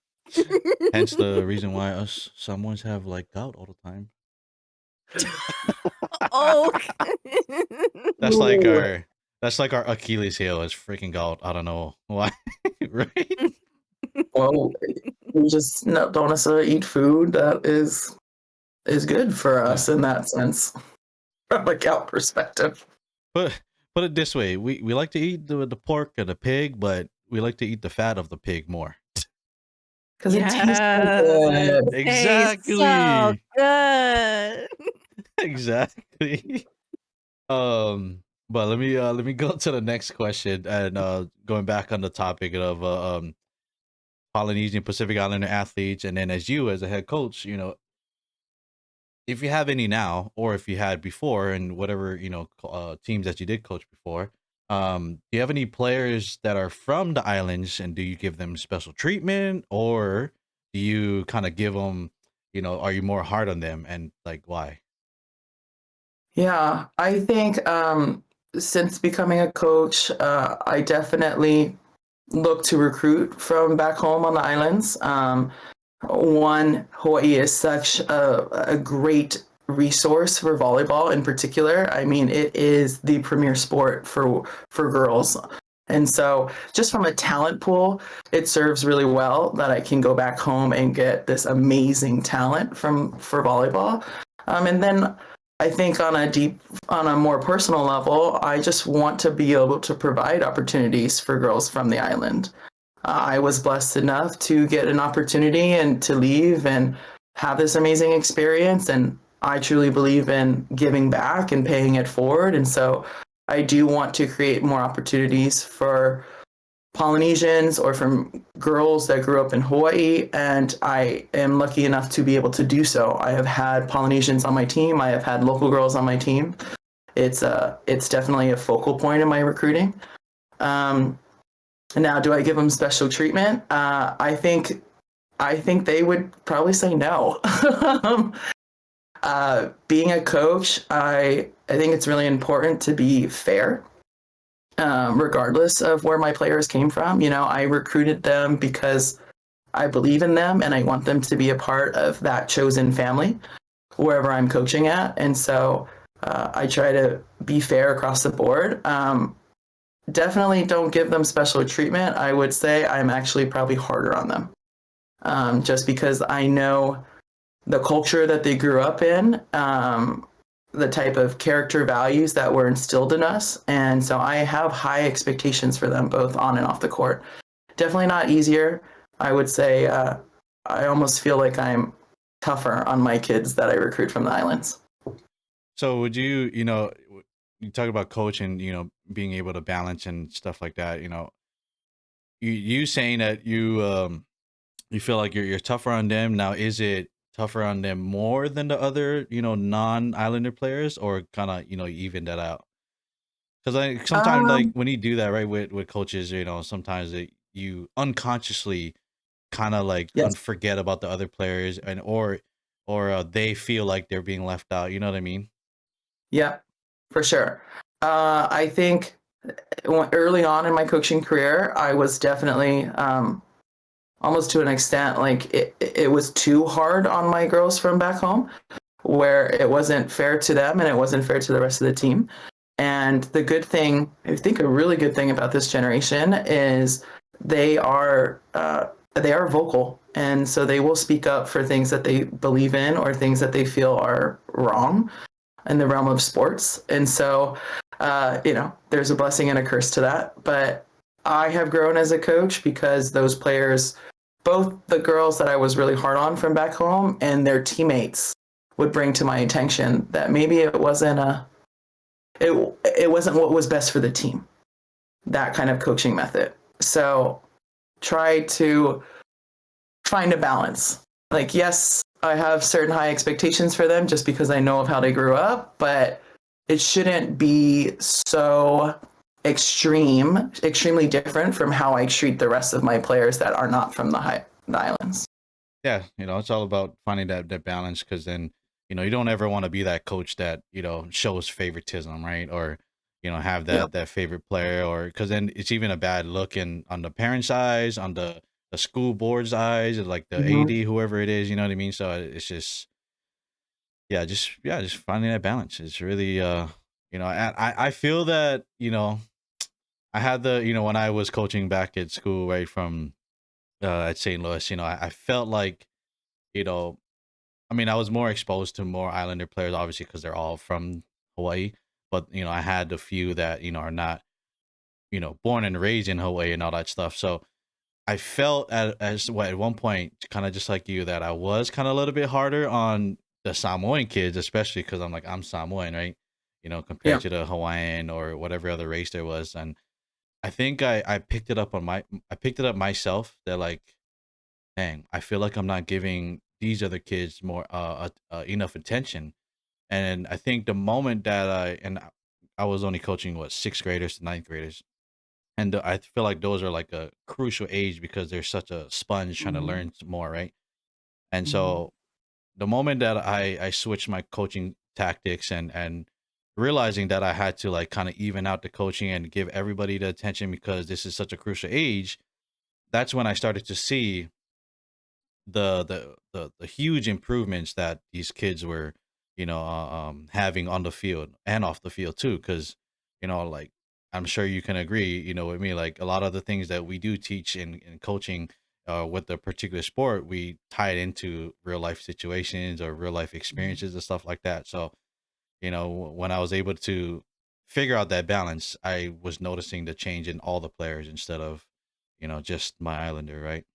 Speaker 2: Hence the reason why us Samoans have like gout all the time.
Speaker 3: Oh.
Speaker 2: That's
Speaker 1: Ooh.
Speaker 2: like our Achilles heel is freaking gout. I don't know why, right?
Speaker 1: Well, we just don't necessarily eat food that is good for us in that sense, from a gout perspective.
Speaker 2: Put it this way: we like to eat the pork and the pig, but we like to eat the fat of the pig more.
Speaker 1: Because it tastes so good.
Speaker 2: Exactly.
Speaker 3: So good.
Speaker 2: Exactly. But let me go to the next question and going back on the topic of Polynesian Pacific Islander athletes, and then as a head coach, if you have any now, or if you had before, and whatever teams that you did coach before, do you have any players that are from the islands, and do you give them special treatment, or do you kind of give them, are you more hard on them, and like why?
Speaker 1: Yeah, I think since becoming a coach, I definitely look to recruit from back home on the islands. One, Hawaii is such a great resource for volleyball in particular. I mean, it is the premier sport for girls. And so just from a talent pool, it serves really well that I can go back home and get this amazing talent for volleyball. And then I think on a more personal level, I just want to be able to provide opportunities for girls from the island. I was blessed enough to get an opportunity and to leave and have this amazing experience. And I truly believe in giving back and paying it forward. And so I do want to create more opportunities for Polynesians or from girls that grew up in Hawaii, and I am lucky enough to be able to do so. I have had Polynesians on my team. I have had local girls on my team. It's definitely a focal point in my recruiting. Now, do I give them special treatment? I think they would probably say no. Being a coach, I think it's really important to be fair. Regardless of where my players came from. I recruited them because I believe in them and I want them to be a part of that chosen family wherever I'm coaching at. And so I try to be fair across the board. Definitely don't give them special treatment. I would say I'm actually probably harder on them, just because I know the culture that they grew up in, the type of character values that were instilled in us. And so I have high expectations for them both on and off the court. Definitely not easier. I would say I almost feel like I'm tougher on my kids that I recruit from the islands.
Speaker 2: So would you, you talk about coaching, being able to balance and stuff like that, you saying that you feel like you're tougher on them. Now, is it tougher on them more than the other, non-Islander players, or kind of, you even that out? Because like sometimes, like
Speaker 1: Um,
Speaker 2: when you do that, right, with coaches, sometimes you unconsciously kind of like
Speaker 1: yes,
Speaker 2: forget about the other players, and or they feel like they're being left out. You know what I mean?
Speaker 1: yeah, for sure. I think early on in my coaching career, I was definitely almost to an extent like it was too hard on my girls from back home, where it wasn't fair to them and it wasn't fair to the rest of the team. And the good thing, I think, a really good thing about this generation is they are vocal, and so they will speak up for things that they believe in or things that they feel are wrong in the realm of sports. And so, there's a blessing and a curse to that. But I have grown as a coach because those players, both the girls that I was really hard on from back home and their teammates, would bring to my attention that maybe it wasn't what was best for the team, that kind of coaching method. So try to find a balance. Like, yes, I have certain high expectations for them just because I know of how they grew up, but it shouldn't be so extremely different from how I treat the rest of my players that are not from the islands.
Speaker 2: Yeah, it's all about finding that balance, because then you don't ever want to be that coach that shows favoritism, right? Or have
Speaker 1: Yeah.
Speaker 2: that favorite player, or because then it's even a bad look in on the parents' eyes, on the school board's eyes, or like the
Speaker 1: Mm-hmm.
Speaker 2: AD, whoever it is. You know what I mean? So it's just just finding that balance. It's really and I feel that I had the when I was coaching back at school, right, from at St. Louis, I felt like you know I mean, I was more exposed to more Islander players, obviously, because they're all from Hawaii. But I had a few that are not born and raised in Hawaii and all that stuff. So I felt at one point, kind of just like you, that I was kind of a little bit harder on the Samoan kids, especially because I'm Samoan, right? Compared
Speaker 1: Yeah.
Speaker 2: to the Hawaiian or whatever other race there was. And I think I picked it up I picked it up myself, that like, dang, I feel like I'm not giving these other kids more enough attention. And I think the moment that I was only coaching what, sixth graders to ninth graders, and I feel like those are like a crucial age because they're such a sponge trying to
Speaker 1: Mm-hmm.
Speaker 2: learn more, right? And
Speaker 1: Mm-hmm.
Speaker 2: so the moment that I switched my coaching tactics, and realizing that I had to like kind of even out the coaching and give everybody the attention because this is such a crucial age, that's when I started to see the huge improvements that these kids were having on the field and off the field too, because like, I'm sure you can agree with me, like a lot of the things that we do teach in coaching with the particular sport, we tie it into real life situations or real life experiences and stuff like that. So when I was able to figure out that balance, I was noticing the change in all the players instead of just my Islander, right?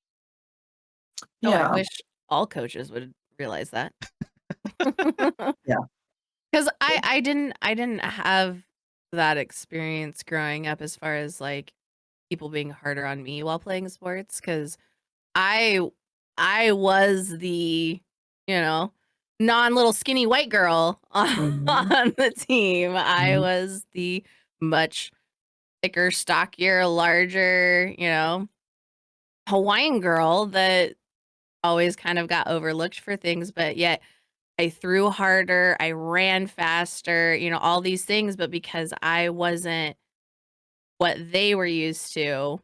Speaker 3: Oh, I
Speaker 1: Yeah.
Speaker 3: wish all coaches would realize that.
Speaker 1: Yeah.
Speaker 3: Because I didn't have that experience growing up as far as like people being harder on me while playing sports. Because I I was the, you know, non-little skinny white girl
Speaker 1: Mm-hmm.
Speaker 3: on the team. I
Speaker 1: Mm-hmm.
Speaker 3: was the much thicker, stockier, larger, Hawaiian girl that always kind of got overlooked for things, but yet I threw harder, I ran faster, all these things, but because I wasn't what they were used to,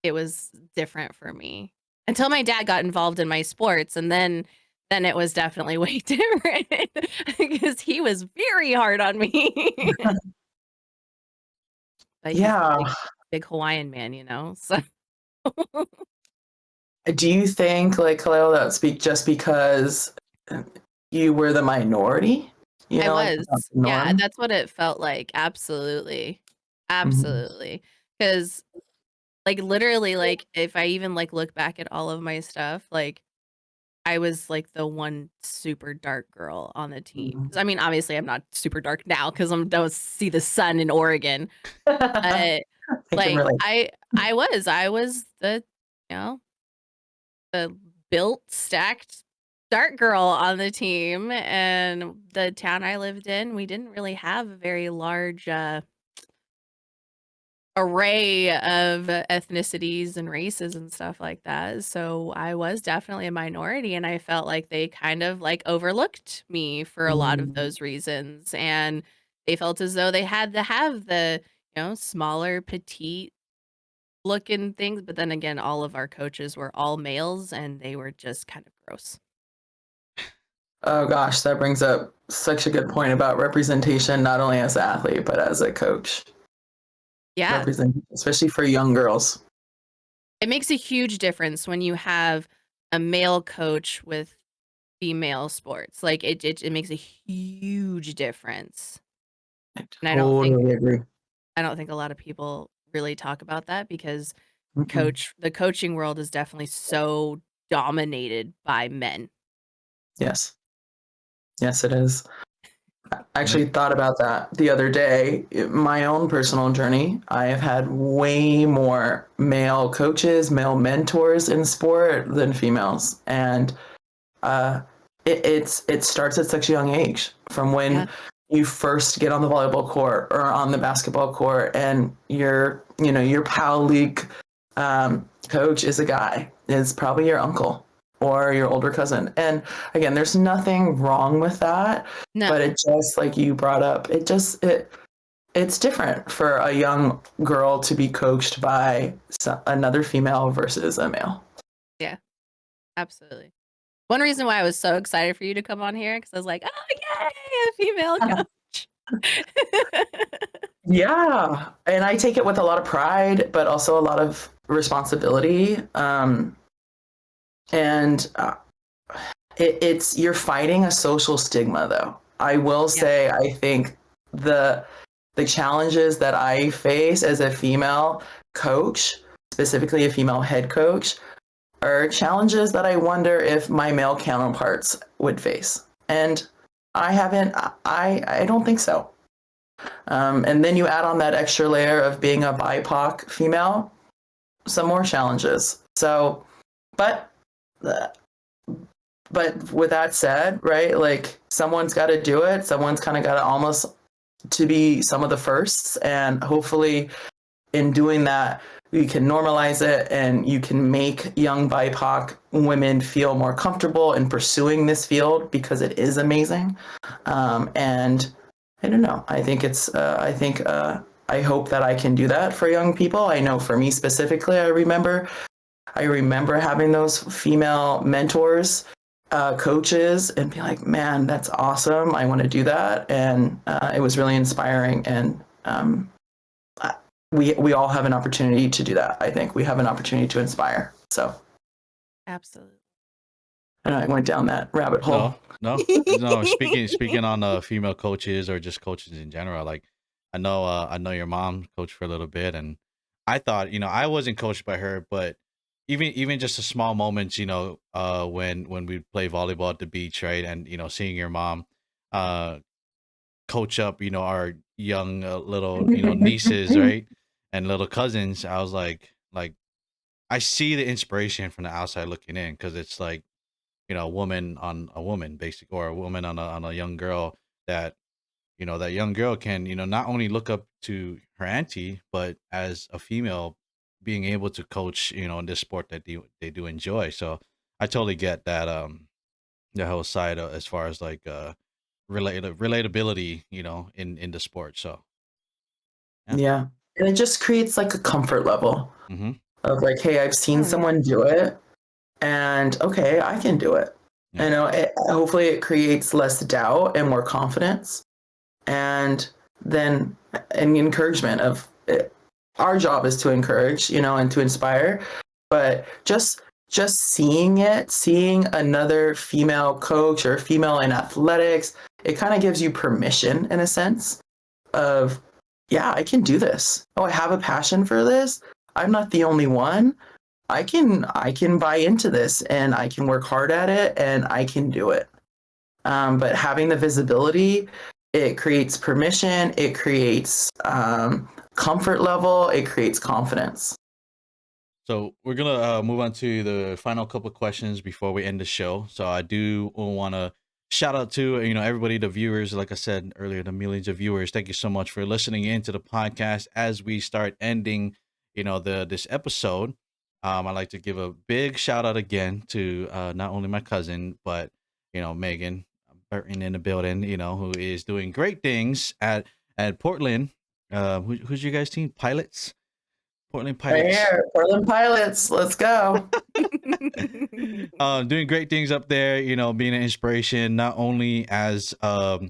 Speaker 3: it was different for me. until my dad got involved in my sports, and then it was definitely way different because he was very hard on me. But he's a
Speaker 1: Yeah.
Speaker 3: big Hawaiian man, you know? So
Speaker 1: Do you think, like, Kaleo, that speak just because you were the minority? You
Speaker 3: I
Speaker 1: know, like,
Speaker 3: was.
Speaker 1: not the
Speaker 3: Yeah,
Speaker 1: norm?
Speaker 3: that's what it felt like. Absolutely.
Speaker 1: Mhm.
Speaker 3: Absolutely. Because like, literally, like, if I even, like, look back at all of my stuff, like, I was, like, the one super dark girl on the team.
Speaker 1: Mhm.
Speaker 3: 'Cause, I mean, obviously, I'm not super dark now 'cause I don't see the sun in Oregon. But,
Speaker 1: I can
Speaker 3: like,
Speaker 1: relate.
Speaker 3: I was the, you know, the built, stacked dark girl on the team, and the town I lived in, we didn't really have a very large, array of ethnicities and races and stuff like that. So I was definitely a minority, and I felt like they kind of like overlooked me for a lot of
Speaker 1: Mm.
Speaker 3: those reasons. And they felt as though they had to have the, smaller, petite looking things. But then again, all of our coaches were all males and they were just kind of gross.
Speaker 1: Oh gosh, that brings up such a good point about representation, not only as an athlete, but as a coach.
Speaker 3: Yeah.
Speaker 1: Represent, especially for young girls.
Speaker 3: It makes a huge difference when you have a male coach with female sports. Like it makes a huge difference.
Speaker 1: I
Speaker 3: And
Speaker 1: totally agree.
Speaker 3: I don't think a lot of people really talk about that because
Speaker 1: Mm-mm.
Speaker 3: the coaching world is definitely so dominated by men.
Speaker 1: Yes. Yes, it is. I
Speaker 2: And it,
Speaker 1: actually thought about that the other day. My own personal journey, I have had way more male coaches, male mentors in sport than females. And uh, it starts at such a young age from
Speaker 3: Yeah.
Speaker 1: when you first get on the volleyball court or on the basketball court, and your PAL league coach is a guy, is probably your uncle or your older cousin. And again, there's nothing wrong with that, but
Speaker 3: No.
Speaker 1: it just, like you brought up, it's different for a young girl to be coached by another female versus a male.
Speaker 3: Yeah. Absolutely. One reason why I was so excited for you to come on here because I was like, oh yay, a female coach.
Speaker 1: Yeah, and I take it with a lot of pride, but also a lot of responsibility. And it's you're fighting a social stigma, though. I will
Speaker 3: Yeah.
Speaker 1: say, I think the the challenges that I face as a female coach, specifically a female head coach, are challenges that I wonder if my male counterparts would face. And I haven't. I don't think so. And then you add on that extra layer of being a BIPOC female, some more challenges. So, but uh, but with that said, right, like someone's got to do it. Someone's kind of got to almost to be some of the firsts, and hopefully, in doing that, you can normalize it and you can make young BIPOC women feel more comfortable in pursuing this field because it is amazing. And I don't know. I think I hope that I can do that for young people. I know for me specifically, I remember having those female mentors, coaches, and be like, man, that's awesome. I want to do that, and it was really inspiring. And we all have an opportunity to do that. I think we have an opportunity to inspire. So
Speaker 3: Absolutely.
Speaker 1: and I went down that rabbit hole.
Speaker 2: no, no, no. Speaking on female coaches or just coaches in general, like I know your mom coached for a little bit, and I thought I wasn't coached by her, but even just the small moments, when we play volleyball at the beach, right, and seeing your mom uh coach up, our young little nieces, right, and little cousins, I was like I see the inspiration from the outside looking in because it's like a woman on a woman, basically, or a woman on a young girl that that young girl can not only look up to her auntie, but as a female, being able to coach in this sport that they do enjoy. So I totally get that the whole side as far as like relatability in the sport. So yeah.
Speaker 1: Yeah, and it just creates like a comfort level
Speaker 2: Hmm.
Speaker 1: of like, hey, I've seen
Speaker 3: Oh yeah.
Speaker 1: someone do it. and okay, I can do it.
Speaker 2: Yeah.
Speaker 1: You know, hopefully it creates less doubt and more confidence, and then an encouragement of it. Our job is to encourage, you know, and to inspire, but just seeing another female coach or female in athletics, it kind of gives you permission in a sense of, yeah, I can do this. Oh, I have a passion for this. I'm not the only one. I can buy into this, and I can work hard at it, and I can do it. But having the visibility, it creates permission, it creates comfort level, it creates confidence.
Speaker 2: So we're gonna move on to the final couple of questions before we end the show. So I do want to shout out to everybody, the viewers. Like I said earlier, the millions of viewers. Thank you so much for listening into the podcast. As we start ending, this episode, I'd like to give a big shout out again to not only my cousin but Megan Burton in the building. Who is doing great things at Portland. Who's your guys' team? Pilots. Portland Pilots.
Speaker 1: Right here, Portland Pilots. Let's go.
Speaker 2: Doing great things up there, being an inspiration, not only as a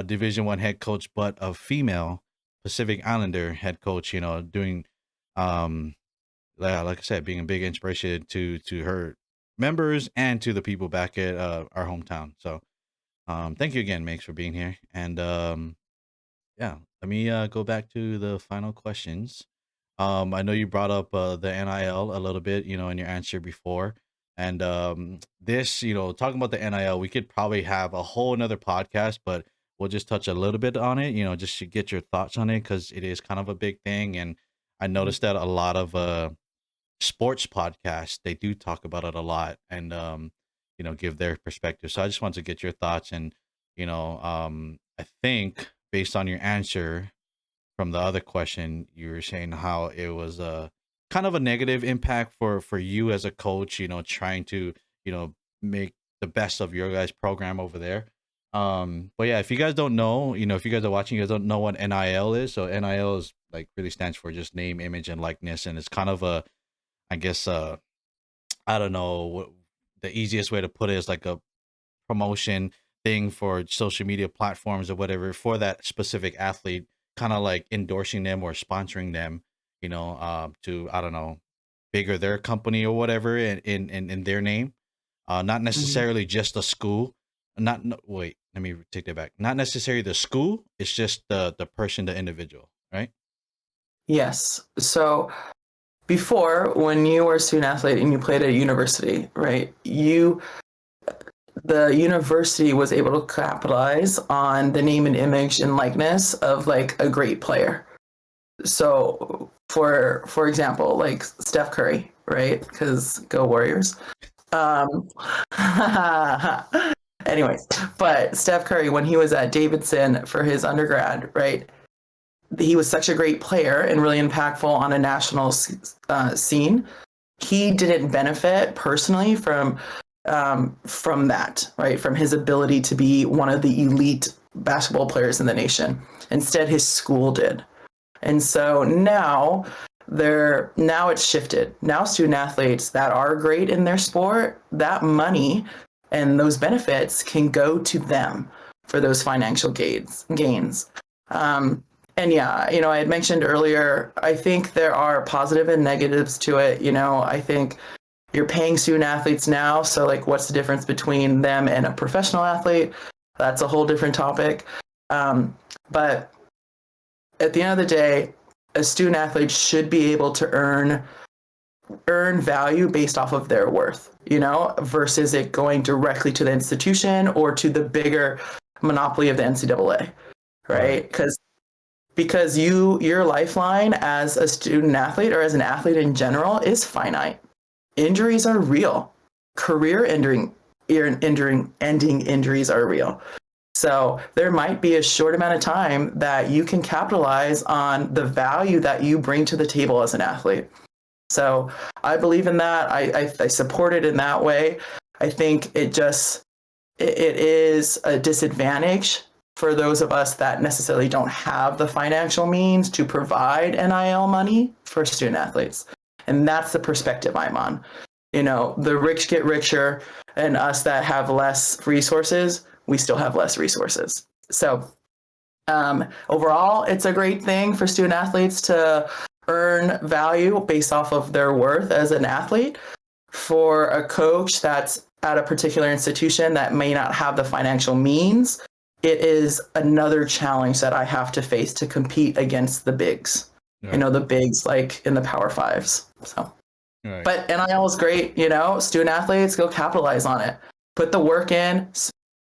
Speaker 2: Division I head coach, but a female Pacific Islander head coach, doing, like I said, being a big inspiration to her members and to the people back at our hometown. So thank you again, Mix, for being here. And yeah, let me go back to the final questions. I know you brought up the NIL a little bit, in your answer before. And this, talking about the NIL, we could probably have a whole another podcast, but we'll just touch a little bit on it, just to get your thoughts on it, because it is kind of a big thing. And I noticed that a lot of sports podcasts, they do talk about it a lot and, give their perspective. So I just want to get your thoughts. And, I think based on your answer from the other question, you were saying how it was a kind of a negative impact for you as a coach, trying to, make the best of your guys' program over there. But yeah, if you guys don't know, if you guys are watching, you guys don't know what NIL is. So NIL is like really stands for just name, image, and likeness. And it's kind of a, I guess, I don't know, the easiest way to put it is like a promotion thing for social media platforms or whatever for that specific athlete, kind of like endorsing them or sponsoring them, to, I don't know, bigger their company or whatever in their name. Not necessarily just the school. Wait, let me take that back. Not necessarily the school. It's just the person, the individual, right?
Speaker 1: Yes. So before, when you were a student athlete and you played at a university, right, the university was able to capitalize on the name and image and likeness of like a great player. So for example, like Steph Curry, right? Because go Warriors. Anyways, but Steph Curry, when he was at Davidson for his undergrad, right, he was such a great player and really impactful on a national scene. He didn't benefit personally from that, right? From his ability to be one of the elite basketball players in the nation. Instead, his school did. And so now it's shifted. Now student athletes that are great in their sport, that money and those benefits can go to them for those financial gains. And yeah, I had mentioned earlier, I think there are positive and negatives to it. I think you're paying student athletes now. So like, what's the difference between them and a professional athlete? That's a whole different topic. But at the end of the day, a student athlete should be able to earn value based off of their worth, versus it going directly to the institution or to the bigger monopoly of the NCAA, right? Because your lifeline as a student athlete or as an athlete in general is finite. Injuries are real. Career-ending injuries are real. So there might be a short amount of time that you can capitalize on the value that you bring to the table as an athlete. So I believe in that. I support it in that way. I think it is a disadvantage for those of us that necessarily don't have the financial means to provide NIL money for student athletes. And that's the perspective I'm on. the rich get richer, and us that have less resources, we still have less resources. So overall, it's a great thing for student athletes to earn value based off of their worth as an athlete. For a coach that's at a particular institution that may not have the financial means, it is another challenge that I have to face to compete against the bigs.
Speaker 2: Right.
Speaker 1: The bigs like in the Power Fives. So,
Speaker 2: Right.
Speaker 1: but NIL is great. Student athletes, go capitalize on it. Put the work in,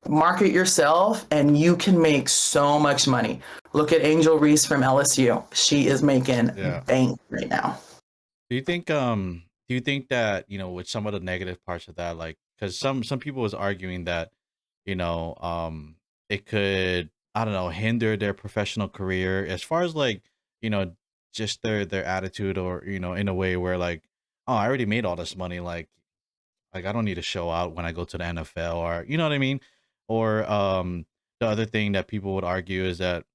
Speaker 1: market yourself, and you can make so much money. Look at Angel Reese from LSU. She is making bank right now.
Speaker 2: Do you think that, with some of the negative parts of that, like, because some people was arguing that, it could, I don't know, hinder their professional career as far as like, just their attitude, or, in a way where like, oh, I already made all this money, like I don't need to show out when I go to the NFL, or you know what I mean? Or the other thing that people would argue is that,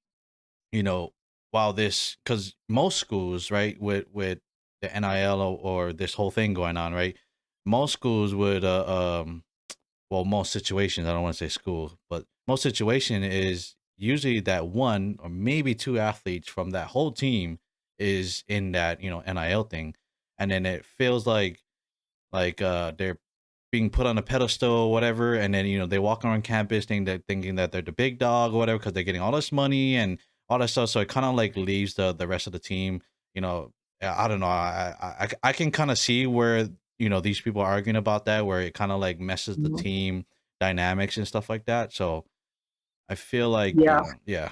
Speaker 2: while this, because most schools, right, with the NIL, or this whole thing going on, right, most schools would well, most situations, I don't want to say school, but most situation is usually that one or maybe two athletes from that whole team is in that, NIL thing. And then it feels like they're being put on a pedestal or whatever, and then they walk around campus thinking that they're the big dog or whatever, because they're getting all this money and all that stuff. So it kind of like leaves the rest of the team, I don't know, I can kind of see where these people are arguing about that, where it kind of like messes the team dynamics and stuff like that. So I feel like yeah.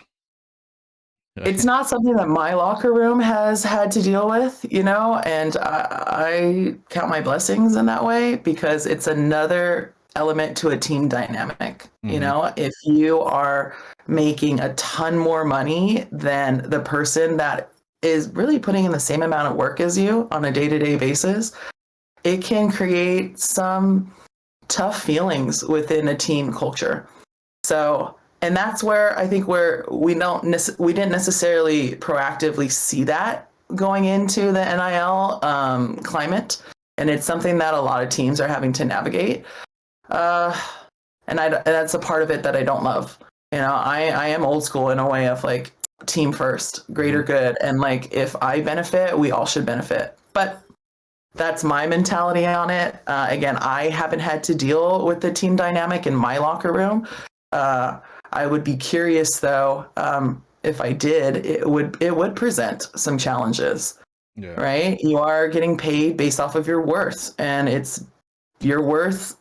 Speaker 1: It's not something that my locker room has had to deal with, and I count my blessings in that way, because it's another element to a team dynamic. If you are making a ton more money than the person that is really putting in the same amount of work as you on a day-to-day basis, it can create some tough feelings within a team culture. So, and that's where I think we didn't necessarily proactively see that going into the NIL climate, and it's something that a lot of teams are having to navigate. And that's a part of it that I don't love. I am old school in a way of like team first, greater good, and like if I benefit, we all should benefit. But that's my mentality on it. Again, I haven't had to deal with the team dynamic in my locker room. I would be curious though, if I did, it would present some challenges, right? You are getting paid based off of your worth, and it's your worth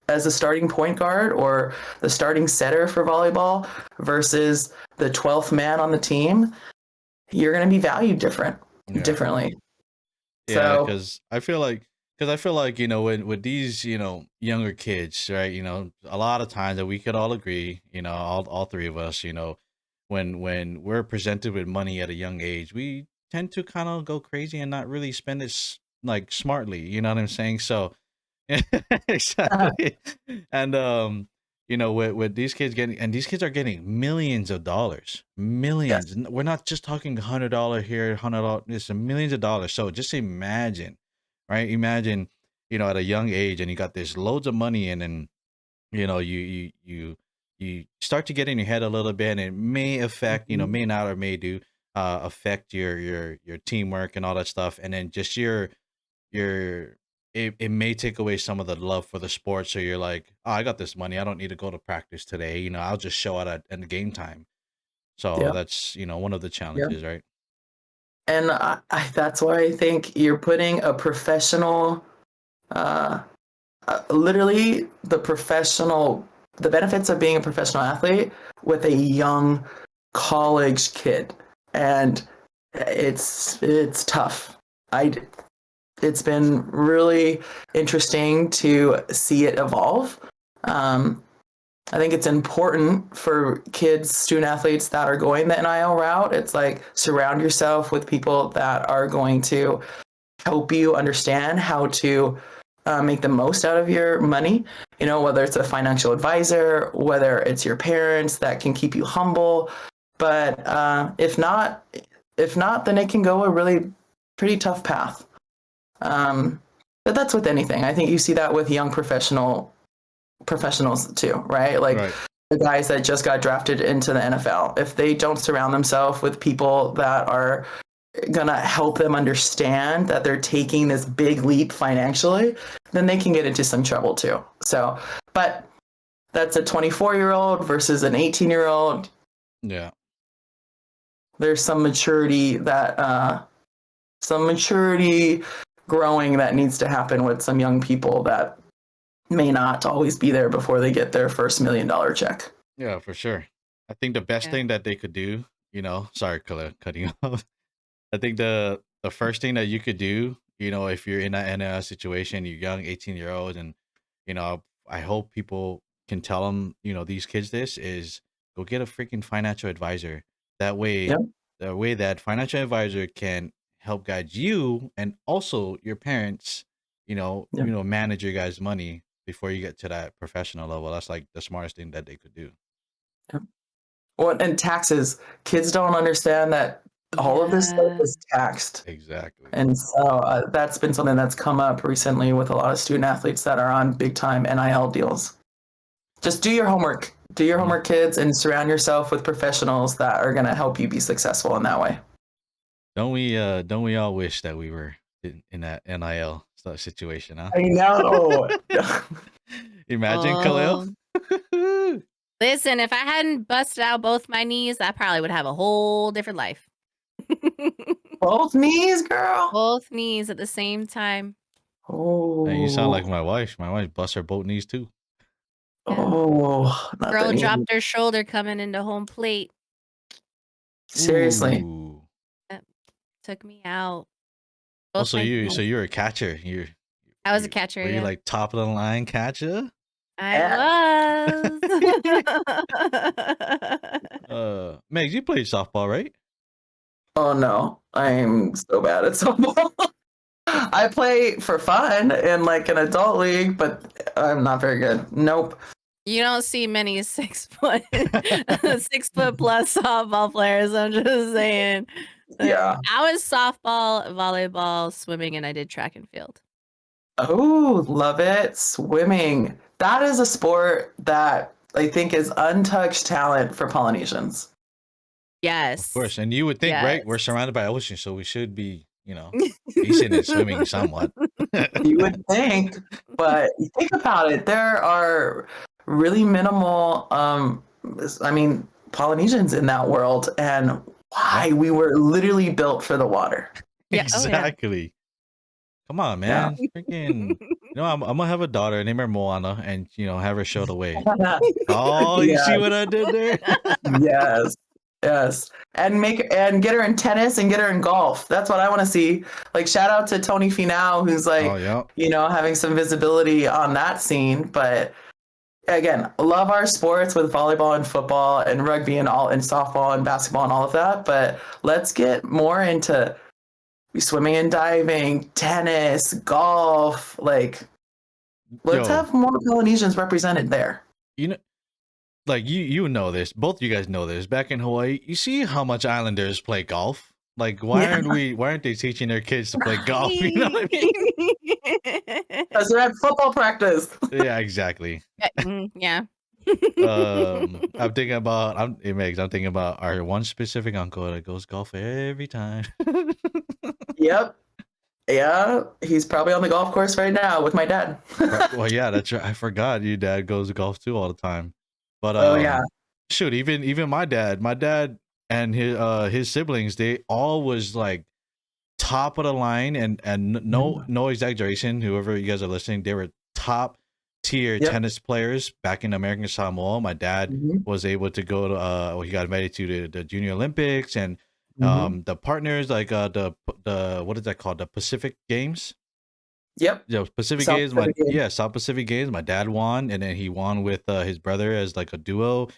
Speaker 1: as a starting point guard or the starting setter for volleyball versus the 12th man on the team. You're going to be valued differently.
Speaker 2: Yeah, because I feel like when with these younger kids, right, a lot of times that we could all agree, all three of us, when we're presented with money at a young age, we tend to kind of go crazy and not really spend it like smartly, you know what I'm saying? So exactly. And with these kids these kids are getting millions of dollars, millions.
Speaker 1: Yes.
Speaker 2: We're not just talking $100 here, $100. It's millions of dollars. So just imagine, right? Imagine, at a young age, and you got this loads of money, and then you start to get in your head a little bit, and it may affect, may not, or may do affect your teamwork and all that stuff, and then just your it may take away some of the love for the sport. So you're like, oh, I got this money, I don't need to go to practice today, I'll just show out at game time. So that's one of the challenges, right?
Speaker 1: And that's why I think you're putting a professional, literally the benefits of being a professional athlete with a young college kid, and it's tough. It's been really interesting to see it evolve. I think it's important for kids, student athletes that are going the NIL route. It's like surround yourself with people that are going to help you understand how to make the most out of your money. Whether it's a financial advisor, whether it's your parents that can keep you humble. But if not, then it can go a really pretty tough path. But that's with anything. I think you see that with young professionals too, right? Like
Speaker 2: Right.
Speaker 1: the guys that just got drafted into the NFL. If they don't surround themselves with people that are gonna help them understand that they're taking this big leap financially, then they can get into some trouble too. So, but that's a 24-year-old versus an 18-year-old.
Speaker 2: Yeah.
Speaker 1: There's some maturity growing that needs to happen with some young people that may not always be there before they get their first $1 million check.
Speaker 2: Yeah, for sure. I think the best thing that they could do, sorry, Kaleo, cutting you off. I think the first thing that you could do, if you're in a situation, you're young, 18-year-old, and I hope people can tell them, these kids this is go get a freaking financial advisor. That way,
Speaker 1: Yep.
Speaker 2: the way that financial advisor can help guide you and also your parents, manage your guys' money before you get to that professional level. That's like the smartest thing that they could do.
Speaker 1: Yep. Well, and taxes. Kids don't understand that all of this stuff is taxed.
Speaker 2: Exactly.
Speaker 1: And so that's been something that's come up recently with a lot of student athletes that are on big time NIL deals. Just do your homework. Do your homework, kids, and surround yourself with professionals that are going to help you be successful in that way.
Speaker 2: Don't we all wish that we were in that NIL situation, huh?
Speaker 1: I know.
Speaker 2: Imagine, Kaleo.
Speaker 3: Listen, if I hadn't busted out both my knees, I probably would have a whole different life.
Speaker 1: Both knees, girl.
Speaker 3: Both knees at the same time.
Speaker 1: Oh.
Speaker 2: Hey, you sound like my wife. My wife busts her both knees too.
Speaker 1: Oh, not
Speaker 3: Girl
Speaker 1: the knee.
Speaker 3: dropped her shoulder coming into home plate.
Speaker 1: Seriously.
Speaker 2: Ooh.
Speaker 3: Took me out.
Speaker 2: Oh,
Speaker 3: Both
Speaker 2: so
Speaker 3: my
Speaker 2: you're
Speaker 3: knees.
Speaker 2: a catcher.
Speaker 3: I was a catcher.
Speaker 2: Were you
Speaker 3: Yeah,
Speaker 2: like top of the line catcher?
Speaker 3: I was.
Speaker 2: Meg, you played softball, right?
Speaker 1: Oh no, I'm so bad at softball. I play for fun in like an adult league, but I'm not very good. Nope.
Speaker 3: You don't see many 6 foot, 6 foot plus softball players. I'm just saying.
Speaker 1: Yeah.
Speaker 3: I was softball, volleyball, swimming, and I did track and field.
Speaker 1: Oh, love it. Swimming. That is a sport that I think is untouched talent for Polynesians.
Speaker 3: Yes.
Speaker 2: Of course. And you would think, right? We're surrounded by ocean, so we should be, decent at swimming somewhat.
Speaker 1: You would think, but think about it. There are really minimal, Polynesians in that world, and why we were literally built for the water.
Speaker 3: Yeah.
Speaker 2: Exactly.
Speaker 3: Oh, yeah.
Speaker 2: Come on, man. Freaking, I'm gonna have a daughter, name her Moana, and have her show the way. Oh, you see what I did there?
Speaker 1: Yes. And get her in tennis and get her in golf. That's what I want to see. Like, shout out to Tony Finau, who's like, having some visibility on that scene. But again, love our sports with volleyball and football and rugby and softball and basketball and all of that. But let's get more into swimming and diving, tennis, golf. Like, let's have more Polynesians represented there.
Speaker 2: Like you know this. Both of you guys know this. Back in Hawaii, you see how much islanders play golf. Like, why aren't they teaching their kids to play golf? You know what I mean?
Speaker 1: Because they're at football practice.
Speaker 2: Yeah, exactly.
Speaker 3: Yeah.
Speaker 2: I'm thinking about our one specific uncle that goes golf every time.
Speaker 1: Yep. Yeah, he's probably on the golf course right now with my dad.
Speaker 2: Well, yeah, that's right. I forgot your dad goes to golf too all the time. But shoot, even my dad and his siblings, they all was like top of the line, and no exaggeration. Whoever you guys are listening, they were top tier tennis players back in American Samoa. My dad was able to go to he got invited to the Junior Olympics, and the partners, like the what is that called, the Pacific Games.
Speaker 1: Yep.
Speaker 2: Pacific
Speaker 1: South
Speaker 2: Games.
Speaker 1: Pacific Games.
Speaker 2: South Pacific Games. My dad won, and then he won with his brother as like a duo.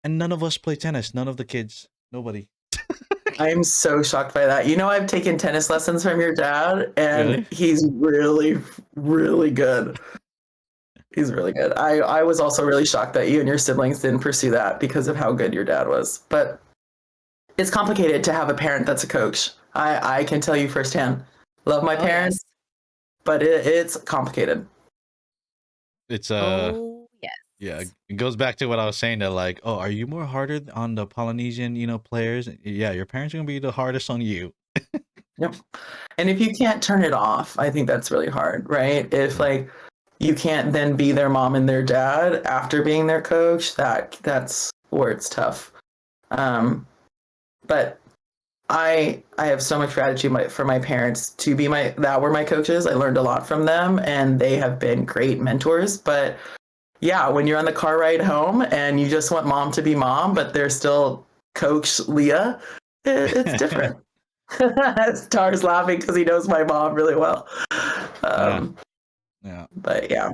Speaker 2: And none of us play tennis. None of the kids. Nobody.
Speaker 1: I'm so shocked by that. I've taken tennis lessons from your dad, and he's really, really good. He's really good. I was also really shocked that you and your siblings didn't pursue that because of how good your dad was. But it's complicated to have a parent that's a coach. I can tell you firsthand. Love my parents. but it's complicated.
Speaker 2: It's
Speaker 3: Oh yes.
Speaker 2: yeah, it goes back to what I was saying that like, oh, are you more harder on the Polynesian, players? Yeah, your parents are gonna be the hardest on you.
Speaker 1: Yep. And if you can't turn it off, I think that's really hard, right? If like you can't then be their mom and their dad after being their coach, that's where it's tough. But I have so much gratitude for my parents to be that were my coaches. I learned a lot from them, and they have been great mentors. But yeah, when you're on the car ride home and you just want mom to be mom, but they're still Coach Leah, it's different. Star's laughing because he knows my mom really well.
Speaker 2: Yeah.
Speaker 1: But yeah,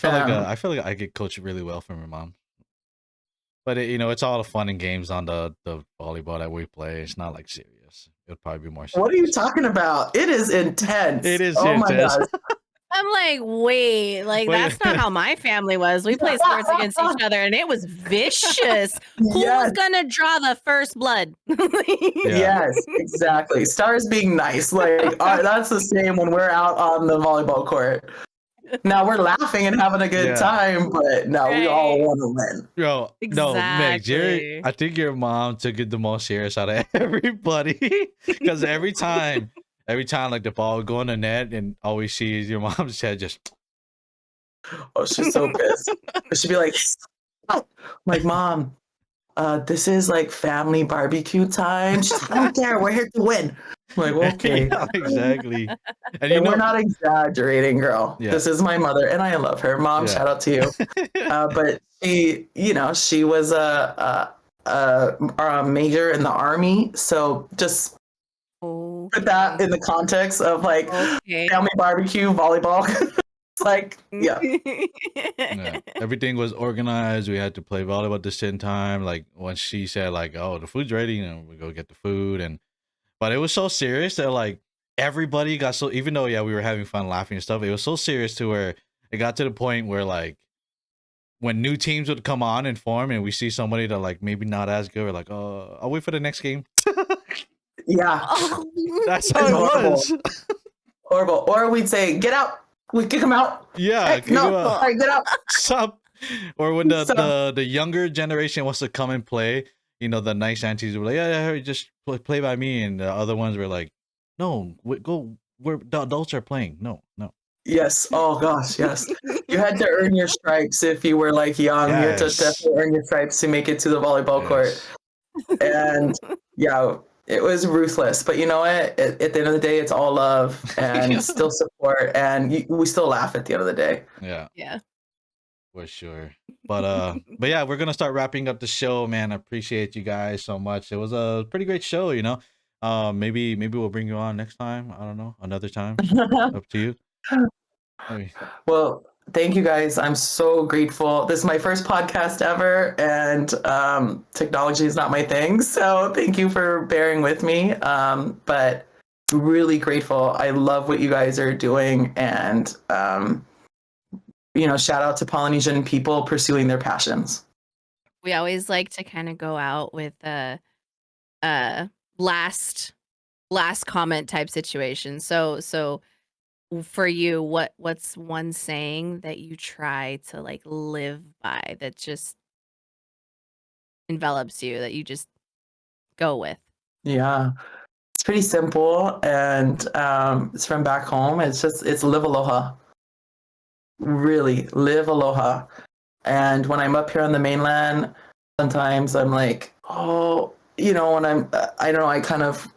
Speaker 2: I feel like I get coached really well from your mom. But it's all the fun and games on the volleyball that we play. It's not like serious. It'll probably be more serious.
Speaker 1: What are you talking about? It is intense.
Speaker 2: It is
Speaker 1: oh
Speaker 2: intense.
Speaker 1: My gosh.
Speaker 3: I'm like, wait, that's not how my family was. We played sports against each other, and it was vicious. Who was gonna draw the first blood?
Speaker 1: Yes, exactly. Star's being nice. Like that's the same when we're out on the volleyball court. Now we're laughing and having a good time, but no, we all want to win.
Speaker 2: Yo, no, Meg, I think your mom took it the most serious out of everybody because every time like the ball would go in the net and all we see is your mom's head just.
Speaker 1: Oh, she's so pissed. She'd be like, Mom, this is like family barbecue time. She's like, I don't care. We're here to win. I'm like, okay.
Speaker 2: Yeah, exactly.
Speaker 1: And we're not exaggerating, girl.
Speaker 2: Yeah.
Speaker 1: This is my mother, and I love her. Mom, shout out to you. But she was a major in the Army. So just put that in the context of like family barbecue, volleyball. It's like, yeah.
Speaker 2: Everything was organized. We had to play volleyball at the same time. Like when she said like, oh, the food's ready, and we go get the food. But it was so serious that like everybody got so, even though we were having fun laughing and stuff, it was so serious to where it got to the point where like when new teams would come on and form and we see somebody that like maybe not as good, we're like, oh, I'll wait for the next game.
Speaker 1: Yeah.
Speaker 2: That's how it was.
Speaker 1: Horrible. Or we'd say, get out. We kick him out.
Speaker 2: Yeah.
Speaker 1: Hey, no, all right, get out.
Speaker 2: Stop. Or when the younger generation wants to come and play, the nice aunties were like, yeah, just play by me. And the other ones were like, no, go where the adults are playing. No.
Speaker 1: Yes. Oh gosh, yes. You had to earn your stripes if you were like young. You had to definitely earn your stripes to make it to the volleyball court. And yeah, it was ruthless. But you know what? At the end of the day, it's all love and still support. And we still laugh at the end of the day.
Speaker 2: Yeah.
Speaker 3: Yeah.
Speaker 2: For sure. But yeah, we're gonna start wrapping up the show, man. I appreciate you guys so much. It was a pretty great show, maybe we'll bring you on next time. I don't know, another time. Up to you.
Speaker 1: Well, thank you guys. I'm so grateful. This is my first podcast ever, and technology is not my thing, so thank you for bearing with me. But really grateful. I love what you guys are doing, and shout out to Polynesian people pursuing their passions.
Speaker 3: We always like to kind of go out with a last comment type situation. So for you, what's one saying that you try to like live by that just envelops you, that you just go with?
Speaker 1: Yeah, it's pretty simple, and it's from back home. It's live aloha. Really live aloha. And when I'm up here on the mainland, sometimes I'm like, oh, when I don't know, I kind of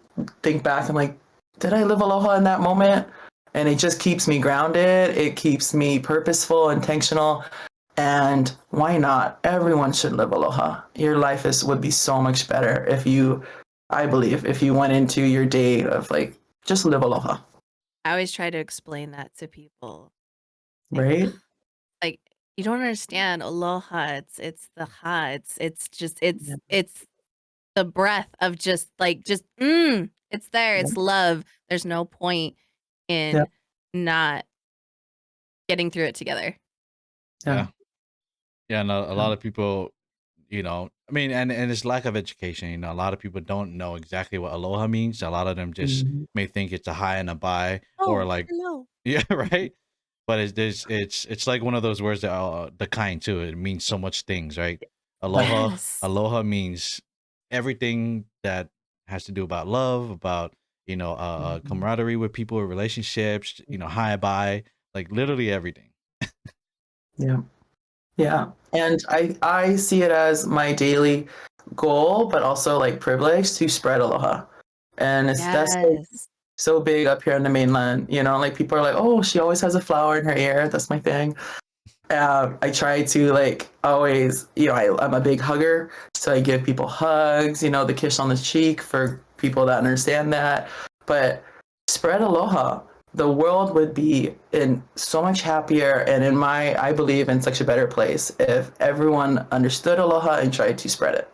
Speaker 1: think back. I'm like, did I live aloha in that moment? And it just keeps me grounded. It keeps me purposeful, intentional. And why not? Everyone should live aloha. Your life would be so much better if you went into your day of like, just live aloha.
Speaker 3: I always try to explain that to people.
Speaker 1: Right?
Speaker 3: Like, you don't understand aloha. It's the ha. It's the breath of it's there. It's love. There's no point in not getting through it together.
Speaker 2: Yeah. And a lot of people, I mean, and it's lack of education. A lot of people don't know exactly what aloha means. A lot of them just may think it's a hi and a bye, or like,
Speaker 3: hello.
Speaker 2: Yeah, right. But it's like one of those words that the kind too. It means so much things, right? Aloha,
Speaker 3: Yes.
Speaker 2: aloha means everything that has to do about love, about
Speaker 1: Mhm.
Speaker 2: camaraderie with people, relationships, hi bye, like literally everything.
Speaker 1: Yeah. Yeah. And I see it as my daily goal, but also like privilege to spread aloha. And that's like
Speaker 3: Yes.
Speaker 1: so big up here on the mainland. Like people are like, oh, she always has a flower in her ear. That's my thing. I try to like always, I'm a big hugger, so I give people hugs, the kiss on the cheek for people that understand that. But spread aloha. The world would be in so much happier and I believe in such a better place if everyone understood aloha and tried to spread it.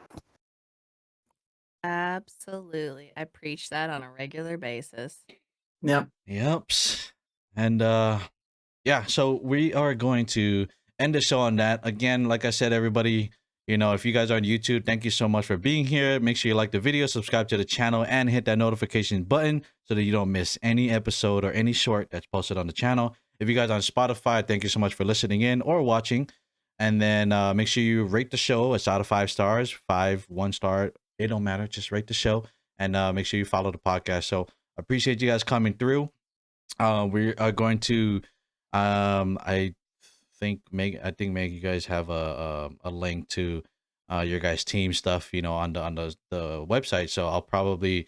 Speaker 3: Absolutely. I preach that on a regular basis.
Speaker 1: Yep.
Speaker 2: Yep. And yeah, so we are going to end the show on that. Again, like I said, everybody, if you guys are on YouTube, thank you so much for being here. Make sure you like the video, subscribe to the channel, and hit that notification button so that you don't miss any episode or any short that's posted on the channel. If you guys are on Spotify, thank you so much for listening in or watching. And then make sure you rate the show. It's out of 5 stars, 1 star. It don't matter. Just rate the show and make sure you follow the podcast. So appreciate you guys coming through. We are going to I Meg, you guys have a link to your guys' team stuff, on the website. So I'll probably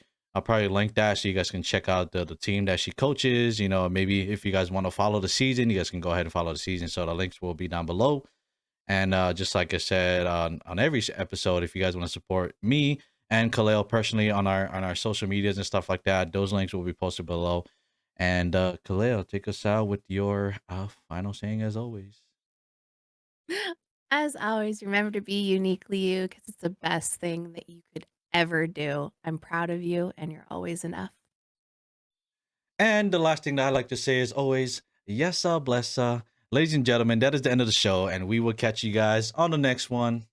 Speaker 2: link that so you guys can check out the team that she coaches. Maybe if you guys want to follow the season, you guys can go ahead and follow the season. So the links will be down below. And just like I said on every episode, if you guys want to support me and Kaleo personally on our social medias and stuff like that, those links will be posted below. And Kaleo, take us out with your final saying as always.
Speaker 3: As always, remember to be uniquely you because it's the best thing that you could ever do. I'm proud of you and you're always enough.
Speaker 2: And the last thing that I like to say is always, yes, bless. Ladies and gentlemen, that is the end of the show, and we will catch you guys on the next one.